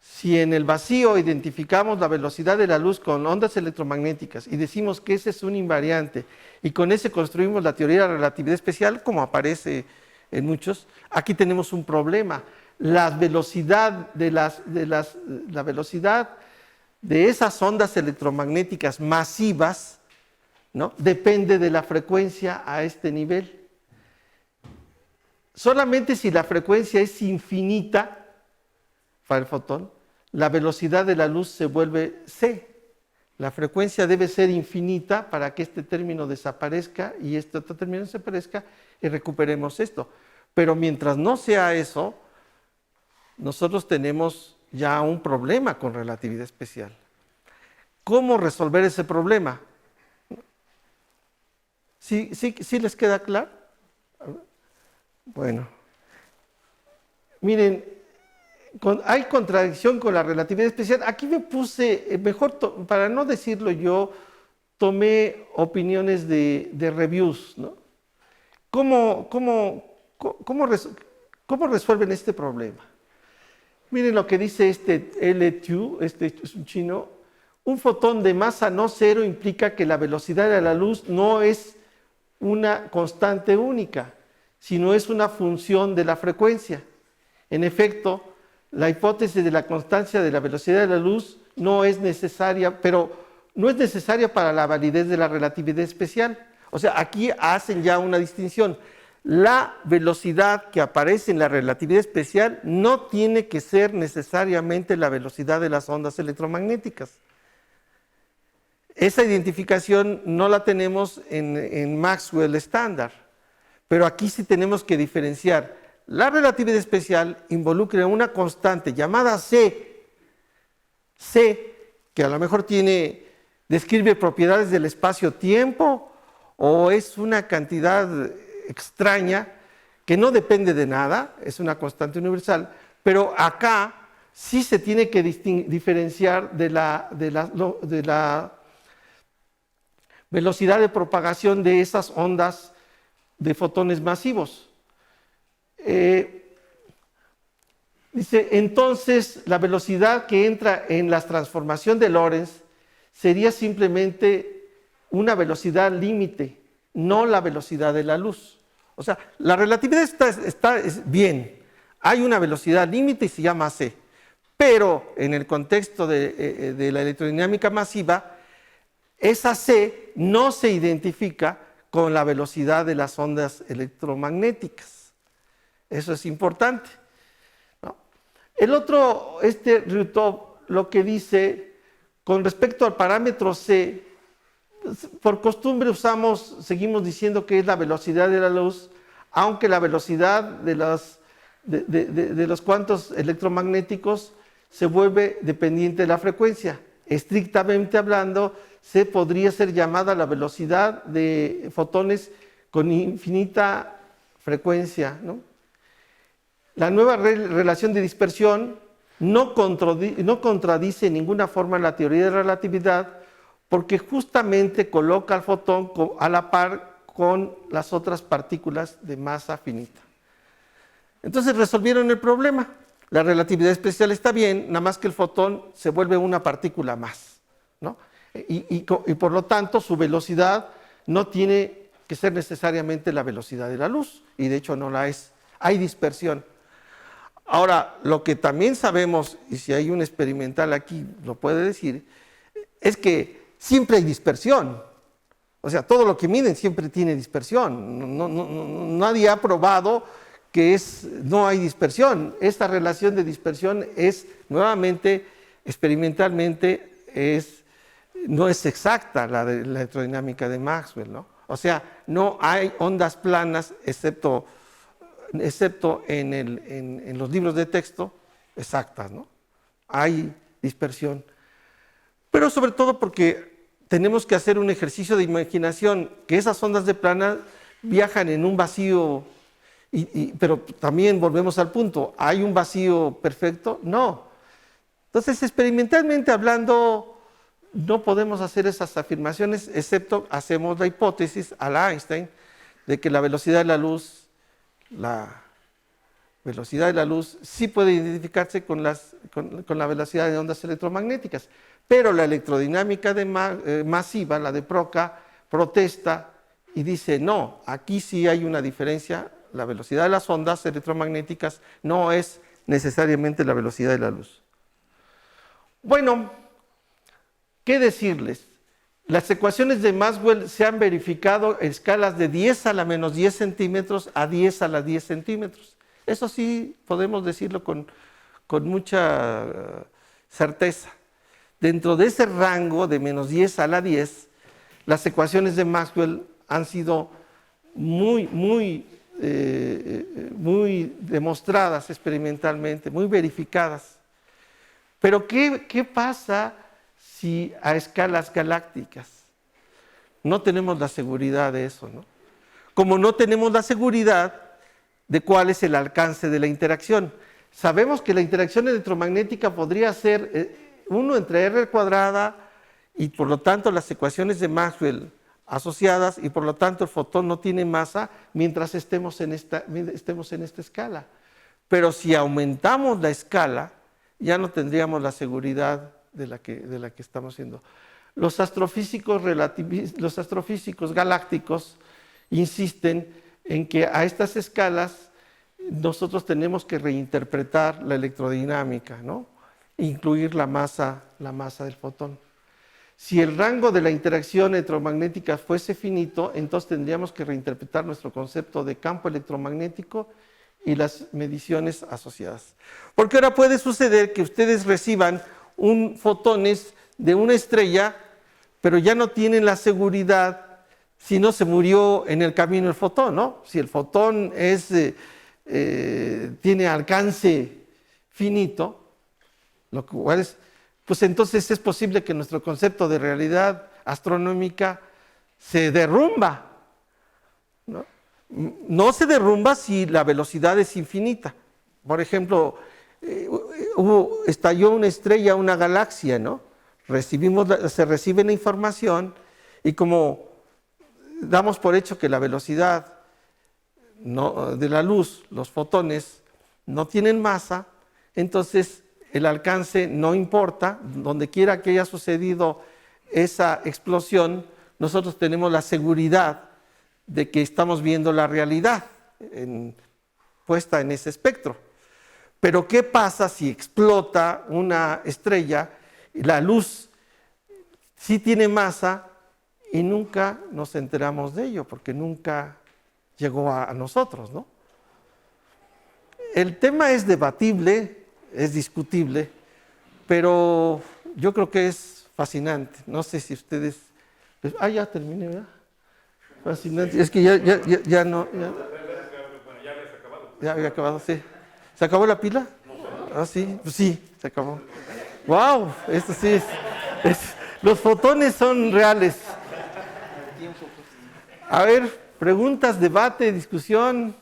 si en el vacío identificamos la velocidad de la luz con ondas electromagnéticas y decimos que ese es un invariante y con ese construimos la teoría de la relatividad especial, como aparece en muchos, aquí tenemos un problema. La velocidad de esas ondas electromagnéticas masivas, ¿no?, depende de la frecuencia a este nivel. Solamente si la frecuencia es infinita para el fotón, la velocidad de la luz se vuelve c. La frecuencia debe ser infinita para que este término desaparezca y este otro término desaparezca y recuperemos esto. Pero mientras no sea eso, nosotros tenemos ya un problema con relatividad especial. ¿Cómo resolver ese problema? ¿Sí les queda claro? Bueno, miren, hay contradicción con la relatividad especial. Aquí me puse, para no decirlo yo, tomé opiniones de reviews, ¿no? ¿Cómo resuelven este problema? Miren lo que dice L. Tu, este es un chino. Un fotón de masa no cero implica que la velocidad de la luz no es una constante única, sino es una función de la frecuencia. En efecto, la hipótesis de la constancia de la velocidad de la luz no es necesaria, pero no es necesaria para la validez de la relatividad especial. O sea, aquí hacen ya una distinción. La velocidad que aparece en la relatividad especial no tiene que ser necesariamente la velocidad de las ondas electromagnéticas. Esa identificación no la tenemos en Maxwell estándar, pero aquí sí tenemos que diferenciar. La relatividad especial involucra una constante llamada C, que a lo mejor describe propiedades del espacio-tiempo o es una cantidad extraña, que no depende de nada, es una constante universal, pero acá sí se tiene que diferenciar de la velocidad de propagación de esas ondas de fotones masivos. Dice, entonces la velocidad que entra en la transformación de Lorentz sería simplemente una velocidad límite, no la velocidad de la luz. O sea, la relatividad está bien, hay una velocidad límite y se llama c, pero en el contexto de la electrodinámica masiva, esa c no se identifica con la velocidad de las ondas electromagnéticas. Eso es importante, ¿no? El otro, Ryutov, lo que dice con respecto al parámetro c, por costumbre seguimos diciendo que es la velocidad de la luz, aunque la velocidad de los cuantos electromagnéticos se vuelve dependiente de la frecuencia. Estrictamente hablando, se podría ser llamada la velocidad de fotones con infinita frecuencia, ¿no? La nueva relación de dispersión no contradice en ninguna forma la teoría de relatividad, porque justamente coloca al fotón a la par con las otras partículas de masa finita. Entonces resolvieron el problema. La relatividad especial está bien, nada más que el fotón se vuelve una partícula más, ¿no? Y por lo tanto su velocidad no tiene que ser necesariamente la velocidad de la luz, y de hecho no la es. Hay dispersión. Ahora, lo que también sabemos, y si hay un experimental aquí lo puede decir, es que siempre hay dispersión. O sea, todo lo que miden siempre tiene dispersión. Nadie ha probado que no hay dispersión. Esta relación de dispersión es, nuevamente, experimentalmente, no es exacta la de la electrodinámica de Maxwell, ¿no? O sea, no hay ondas planas, excepto en los libros de texto, exactas, ¿no? Hay dispersión. Pero sobre todo porque tenemos que hacer un ejercicio de imaginación, que esas ondas de plana viajan en un vacío, pero también volvemos al punto, ¿hay un vacío perfecto? No. Entonces, experimentalmente hablando, no podemos hacer esas afirmaciones, excepto hacemos la hipótesis a la Einstein de que la velocidad de la luz sí puede identificarse con la velocidad de ondas electromagnéticas. Pero la electrodinámica masiva, la de Procca, protesta y dice, no, aquí sí hay una diferencia, la velocidad de las ondas electromagnéticas no es necesariamente la velocidad de la luz. Bueno, ¿qué decirles? Las ecuaciones de Maxwell se han verificado en escalas de 10 a la menos 10 centímetros a 10 a la 10 centímetros. Eso sí podemos decirlo con mucha certeza. Dentro de ese rango de menos 10 a la 10, las ecuaciones de Maxwell han sido muy demostradas experimentalmente, muy verificadas. Pero ¿qué pasa si a escalas galácticas? No tenemos la seguridad de eso, ¿no? Como no tenemos la seguridad de cuál es el alcance de la interacción. Sabemos que la interacción electromagnética podría ser 1 entre r cuadrada y por lo tanto las ecuaciones de Maxwell asociadas y por lo tanto el fotón no tiene masa mientras estemos en esta escala. Pero si aumentamos la escala, ya no tendríamos la seguridad de la que estamos haciendo. Los astrofísicos galácticos insisten en que a estas escalas nosotros tenemos que reinterpretar la electrodinámica, ¿no? Incluir la masa del fotón. Si el rango de la interacción electromagnética fuese finito, entonces tendríamos que reinterpretar nuestro concepto de campo electromagnético y las mediciones asociadas. Porque ahora puede suceder que ustedes reciban fotones de una estrella, pero ya no tienen la seguridad si no se murió en el camino el fotón, ¿no? Si el fotón tiene alcance finito, lo cual es, pues entonces es posible que nuestro concepto de realidad astronómica se derrumba, ¿no? no se derrumba si la velocidad es infinita. Por ejemplo, estalló una estrella, una galaxia, ¿no? Se recibe la información y como damos por hecho que la velocidad de la luz, los fotones, no tienen masa, entonces el alcance no importa. Donde quiera que haya sucedido esa explosión, nosotros tenemos la seguridad de que estamos viendo la realidad puesta en ese espectro. Pero ¿qué pasa si explota una estrella y la luz sí tiene masa y nunca nos enteramos de ello, porque nunca llegó a nosotros, ¿no? El tema es debatible, es discutible, pero yo creo que es fascinante. No sé si ustedes... ya terminé, ¿verdad? Fascinante. Es que ya no... Ya había acabado, sí. ¿Se acabó la pila? Ah, sí, pues sí, se acabó. ¡Wow! Esto sí los fotones son reales. A ver, preguntas, debate, discusión.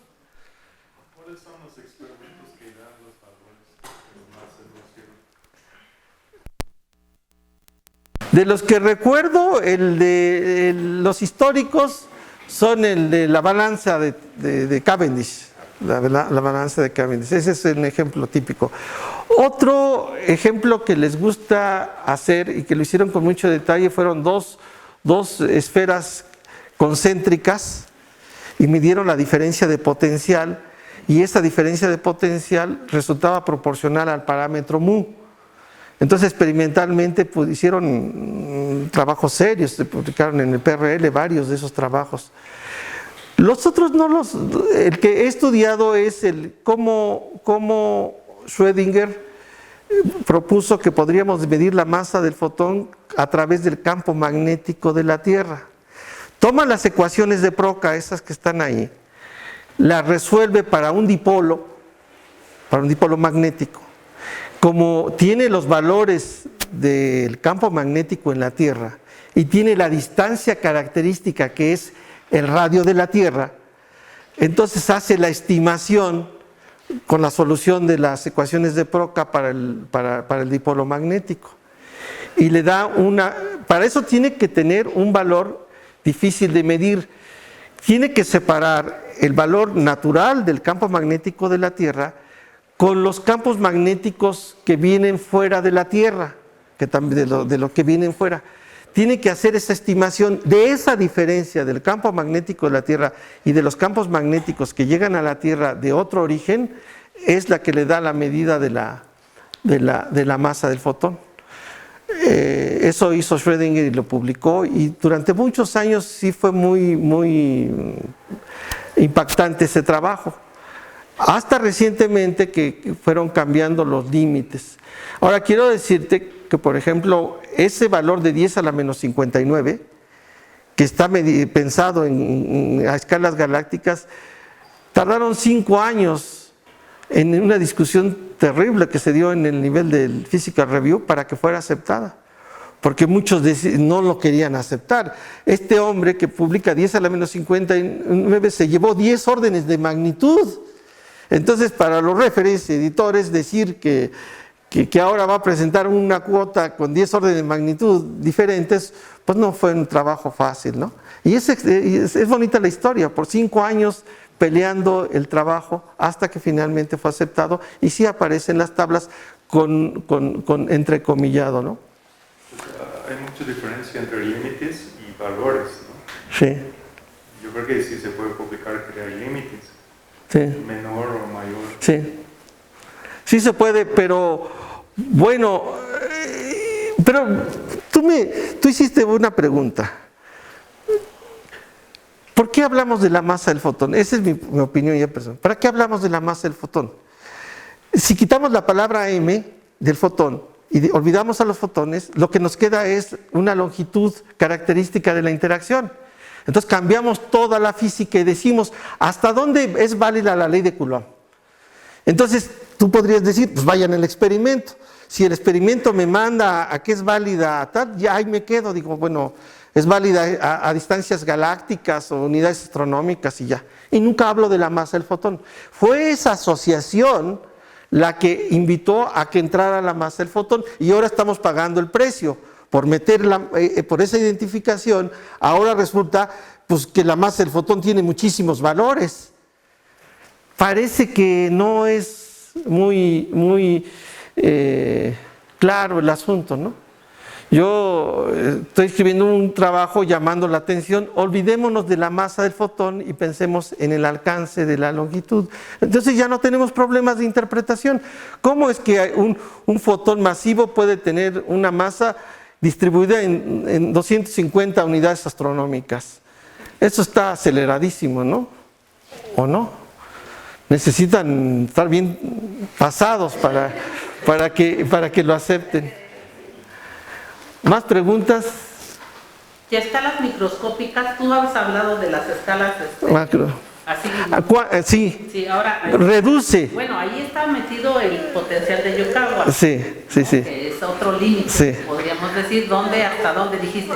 ¿Cuáles son los experimentos que dan los valores que más se evolucionan? De los que recuerdo, los históricos son el de la balanza de Cavendish. La balanza de Cavendish. Ese es un ejemplo típico. Otro ejemplo que les gusta hacer y que lo hicieron con mucho detalle fueron dos esferas concéntricas y midieron la diferencia de potencial, y esa diferencia de potencial resultaba proporcional al parámetro mu. Entonces experimentalmente hicieron trabajos serios, se publicaron en el PRL varios de esos trabajos. Los otros el que he estudiado es cómo Schrödinger propuso que podríamos medir la masa del fotón a través del campo magnético de la Tierra. Toma las ecuaciones de Procca, esas que están ahí, las resuelve para un dipolo magnético. Como tiene los valores del campo magnético en la Tierra y tiene la distancia característica que es el radio de la Tierra, entonces hace la estimación con la solución de las ecuaciones de Procca para el dipolo magnético. Y le da para eso tiene que tener un valor difícil de medir. Tiene que separar el valor natural del campo magnético de la Tierra con los campos magnéticos que vienen fuera de la Tierra, de lo que vienen fuera. Tiene que hacer esa estimación de esa diferencia del campo magnético de la Tierra y de los campos magnéticos que llegan a la Tierra de otro origen, es la que le da la medida de la masa del fotón. Eso hizo Schrödinger y lo publicó, y durante muchos años sí fue muy impactante ese trabajo, hasta recientemente que fueron cambiando los límites. Ahora quiero decirte que, por ejemplo, ese valor de 10 a la menos 59, que está pensado a escalas galácticas, tardaron 5 años en una discusión terrible que se dio en el nivel del Physical Review para que fuera aceptada, porque muchos no lo querían aceptar. Este hombre que publica 10 a la menos 59 se llevó 10 órdenes de magnitud. Entonces, para los referees editores, decir que ahora va a presentar una cuota con 10 órdenes de magnitud diferentes, pues no fue un trabajo fácil, ¿no? Y es bonita la historia, por 5 años peleando el trabajo hasta que finalmente fue aceptado, y sí aparece en las tablas con entrecomillado, ¿no? Hay mucha diferencia entre límites y valores, ¿no? Sí. Yo creo que sí se puede publicar que hay límites, Sí. menor o mayor. Sí. Sí se puede, pero bueno, pero tú hiciste una pregunta. ¿Por qué hablamos de la masa del fotón? Esa es mi opinión ya personal. ¿Para qué hablamos de la masa del fotón? Si quitamos la palabra m del fotón y olvidamos a los fotones, lo que nos queda es una longitud característica de la interacción. Entonces cambiamos toda la física y decimos, ¿hasta dónde es válida la ley de Coulomb? Entonces tú podrías decir, pues vayan al experimento. Si el experimento me manda a que es válida tal, ya ahí me quedo. Digo, bueno, Es válida a distancias galácticas o unidades astronómicas y ya. Y nunca hablo de la masa del fotón. Fue esa asociación la que invitó a que entrara la masa del fotón y ahora estamos pagando el precio por meter por esa identificación. Ahora resulta pues, que la masa del fotón tiene muchísimos valores. Parece que no es muy claro el asunto, ¿no? Yo estoy escribiendo un trabajo llamando la atención, olvidémonos de la masa del fotón y pensemos en el alcance de la longitud. Entonces ya no tenemos problemas de interpretación. ¿Cómo es que un fotón masivo puede tener una masa distribuida en 250 unidades astronómicas? Eso está aceleradísimo, ¿no? ¿O no? Necesitan estar bien pasados para que lo acepten. ¿Más preguntas? Y a escalas microscópicas, tú has hablado de las escalas Macro. así. Sí, Sí, ahora reduce. bueno, ahí está metido el potencial de Yokawa. Sí. Que es otro límite, Sí. podríamos decir, hasta dónde dijiste.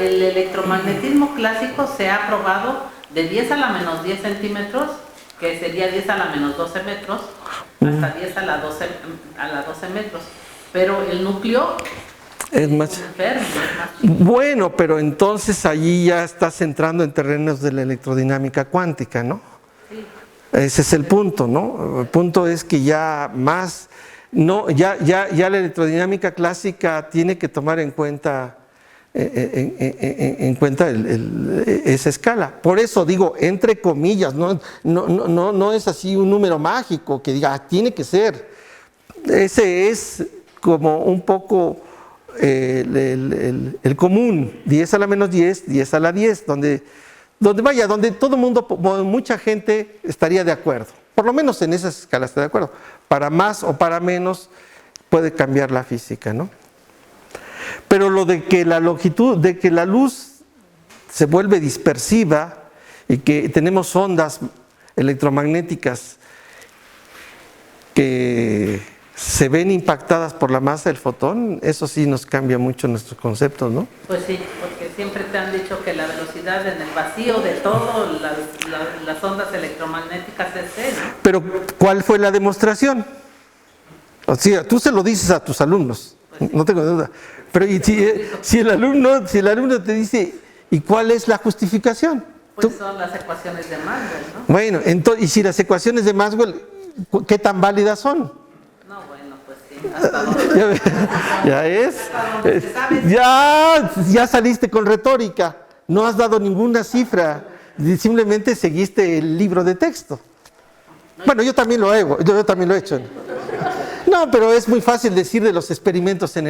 El electromagnetismo clásico se ha probado de 10 a la menos 10 centímetros, que sería 10 a la menos 12 metros, hasta 10 a la 12 metros. Pero el núcleo Es más. enfermo, es más chico. Bueno, pero entonces allí ya estás entrando en terrenos de la electrodinámica cuántica, ¿no? Sí. Ese es el punto, ¿no? El punto es que ya más, no, ya la electrodinámica clásica tiene que tomar en cuenta, esa escala. Por eso digo, entre comillas, no es así un número mágico que diga, tiene que ser. Ese es como un poco el común, 10 a la menos 10, 10 a la 10, donde todo el mundo, mucha gente estaría de acuerdo. Por lo menos en esas escalas está de acuerdo. Para más o para menos puede cambiar la física, ¿no? Pero lo de que la longitud, de que la luz se vuelve dispersiva y que tenemos ondas electromagnéticas que se ven impactadas por la masa del fotón, eso sí nos cambia mucho nuestros conceptos, ¿no? Pues sí, porque siempre te han dicho que la velocidad en el vacío de todo, las ondas electromagnéticas es C, ¿no? Pero, ¿cuál fue la demostración? O sea, tú se lo dices a tus alumnos, Pues sí. no tengo duda. Pero ¿y si el alumno te dice, ¿y cuál es la justificación? Pues son las ecuaciones de Maxwell, ¿no? Bueno, y si las ecuaciones de Maxwell, ¿qué tan válidas son? No, bueno, pues sí, hasta dónde. Ya es. Hasta donde se sabe. Ya saliste con retórica. No has dado ninguna cifra. Simplemente seguiste el libro de texto. Bueno, yo también lo he hecho. No, pero es muy fácil decir de los experimentos en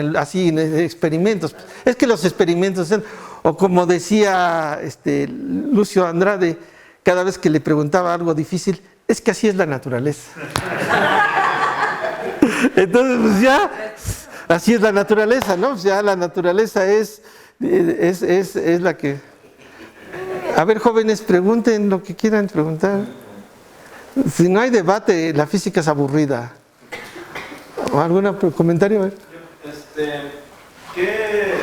experimentos. Es que los experimentos, o como decía Lucio Andrade, cada vez que le preguntaba algo difícil, es que así es la naturaleza. Entonces, pues ya, así es la naturaleza, ¿no? Ya la naturaleza es la que... A ver, jóvenes, pregunten lo que quieran preguntar. Si no hay debate, la física es aburrida. ¿Algún comentario? ¿Qué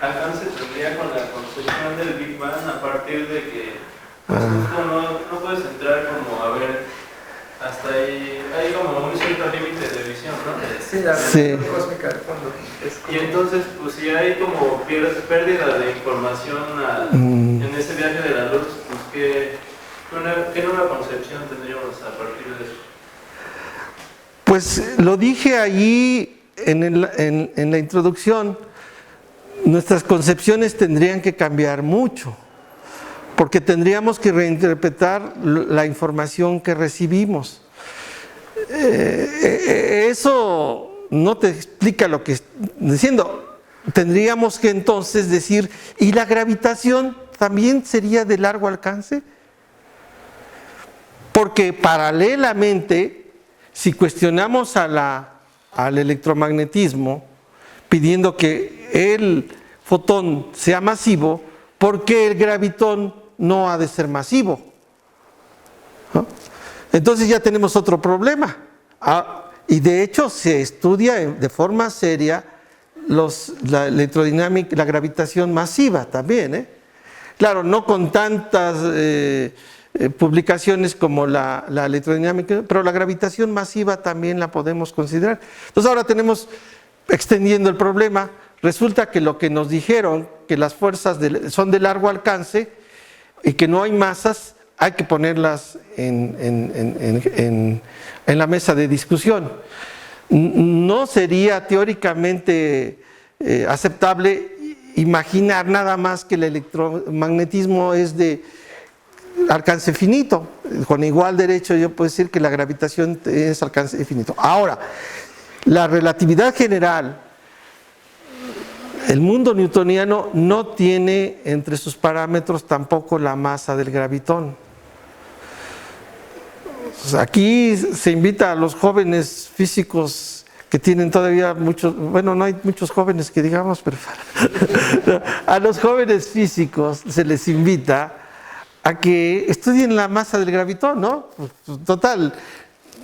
alcance tendría con la construcción del Big Bang a partir de que justo no puedes entrar como a ver hasta ahí? Hay como un cierto límite de visión, ¿no? Sí, la Sí. cósmica de fondo. Y entonces, pues si hay como pérdida de información en ese viaje de la luz, pues ¿qué nueva concepción tendríamos a partir de eso? Pues lo dije allí en la introducción, nuestras concepciones tendrían que cambiar mucho, porque tendríamos que reinterpretar la información que recibimos. Eso no te explica lo que estoy diciendo. Tendríamos que entonces decir, ¿y la gravitación también sería de largo alcance? Porque paralelamente, si cuestionamos al electromagnetismo, pidiendo que el fotón sea masivo, ¿por qué el gravitón no ha de ser masivo? ¿No? Entonces ya tenemos otro problema. Y de hecho se estudia de forma seria la electrodinámica, la gravitación masiva también, ¿eh? Claro, no con tantas publicaciones como la electrodinámica, pero la gravitación masiva también la podemos considerar. Entonces ahora tenemos, extendiendo el problema, resulta que lo que nos dijeron, que las fuerzas son de largo alcance y que no hay masas, hay que ponerlas en la mesa de discusión. No sería teóricamente aceptable imaginar nada más que el electromagnetismo es de alcance finito. Con igual derecho yo puedo decir que la gravitación es alcance infinito. Ahora, la relatividad general, el mundo newtoniano no tiene entre sus parámetros tampoco la masa del gravitón. Aquí se invita a los jóvenes físicos que tienen todavía muchos, bueno, no hay muchos jóvenes que digamos, pero a los jóvenes físicos se les invita a que estudien la masa del gravitón, ¿no? Total,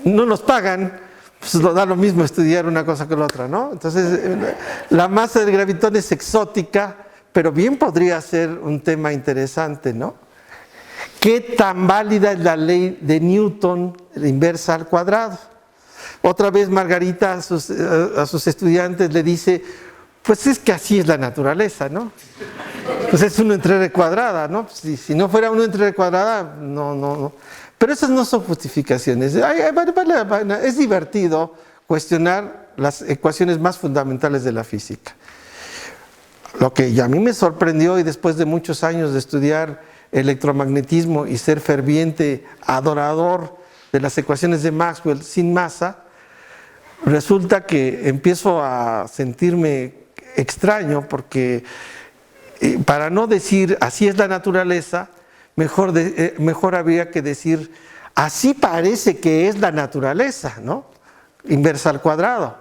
no nos pagan, pues da lo mismo estudiar una cosa que la otra, ¿no? Entonces, la masa del gravitón es exótica, pero bien podría ser un tema interesante, ¿no? ¿Qué tan válida es la ley de Newton, la inversa al cuadrado? Otra vez Margarita a sus estudiantes le dice, pues es que así es la naturaleza, ¿no? Pues es 1 entre r cuadrada, ¿no? Si no fuera 1 entre r cuadrada, no. Pero esas no son justificaciones. Es divertido cuestionar las ecuaciones más fundamentales de la física. Lo que a mí me sorprendió, y después de muchos años de estudiar electromagnetismo y ser ferviente adorador de las ecuaciones de Maxwell sin masa, resulta que empiezo a sentirme extraño porque para no decir así es la naturaleza, mejor habría que decir así parece que es la naturaleza, ¿no? Inversa al cuadrado.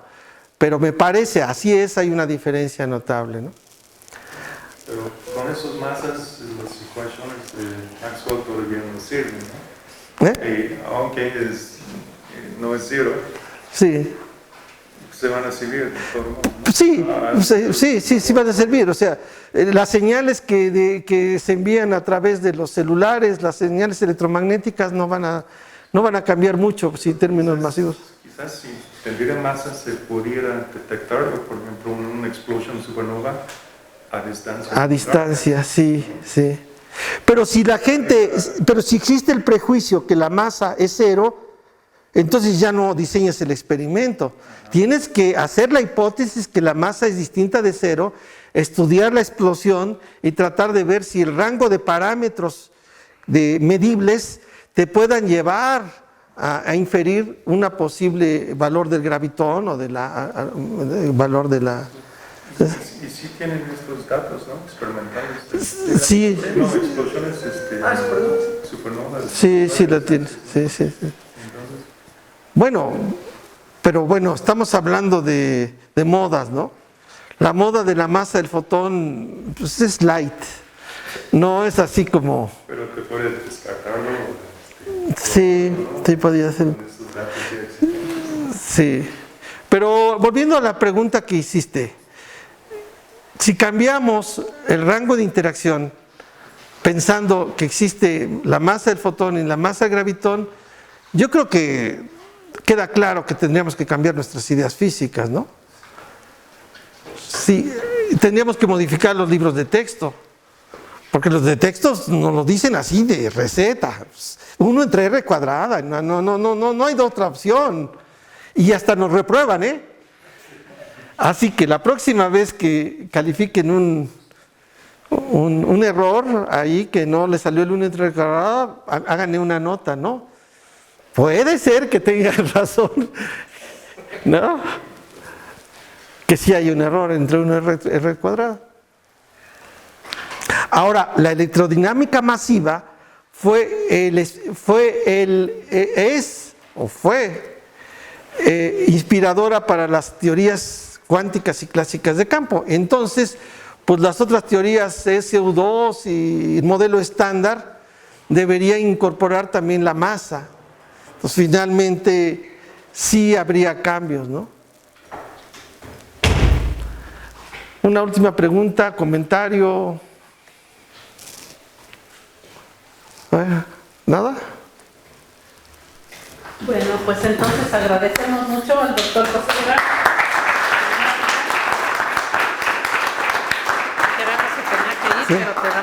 Pero me parece, así es, hay una diferencia notable, ¿no? Pero con esas masas, las ecuaciones de Maxwell todavía no sirven, ¿no? Y aunque no es cero, sí, se van a servir de todo modo, ¿no? Sí van a servir. O sea, las señales que se envían a través de los celulares, las señales electromagnéticas no van a cambiar mucho en términos masivos. Quizás si tuviera masa se pudiera detectarlo, por ejemplo, una explosión supernova a distancia. A distancia, sí. Pero si existe el prejuicio que la masa es cero, entonces ya no diseñas el experimento. Tienes que hacer la hipótesis que la masa es distinta de cero, estudiar la explosión y tratar de ver si el rango de parámetros medibles te puedan llevar a inferir una posible valor del gravitón o el valor de la... Y sí tienen estos datos, ¿no? Experimentales. Sí. No, explosiones supernovas. Sí, lo tienes. Sí. Bueno, pero bueno, estamos hablando de modas, ¿no? La moda de la masa del fotón, pues es light. No es así como... Pero te puedes descartarlo. Sí, podría ser. Sí. Pero volviendo a la pregunta que hiciste, si cambiamos el rango de interacción pensando que existe la masa del fotón y la masa del gravitón, yo creo que queda claro que tendríamos que cambiar nuestras ideas físicas, ¿no? Sí, tendríamos que modificar los libros de texto, porque los de textos nos lo dicen así de receta, 1 entre r cuadrada, no hay otra opción, y hasta nos reprueban, ¿eh? Así que la próxima vez que califiquen un error ahí, que no le salió el 1 entre r cuadrada, háganle una nota, ¿no? Puede ser que tengan razón, ¿no? Que sí hay un error entre 1 y r cuadrada. Ahora, la electrodinámica masiva fue inspiradora para las teorías cuánticas y clásicas de campo. Entonces, pues las otras teorías SU2 y el modelo estándar debería incorporar también la masa. Pues finalmente sí habría cambios, ¿no? Una última pregunta, comentario. ¿Nada? Bueno, pues entonces agradecemos mucho al doctor José Durán. Que era que se tenía que ir, pero te damos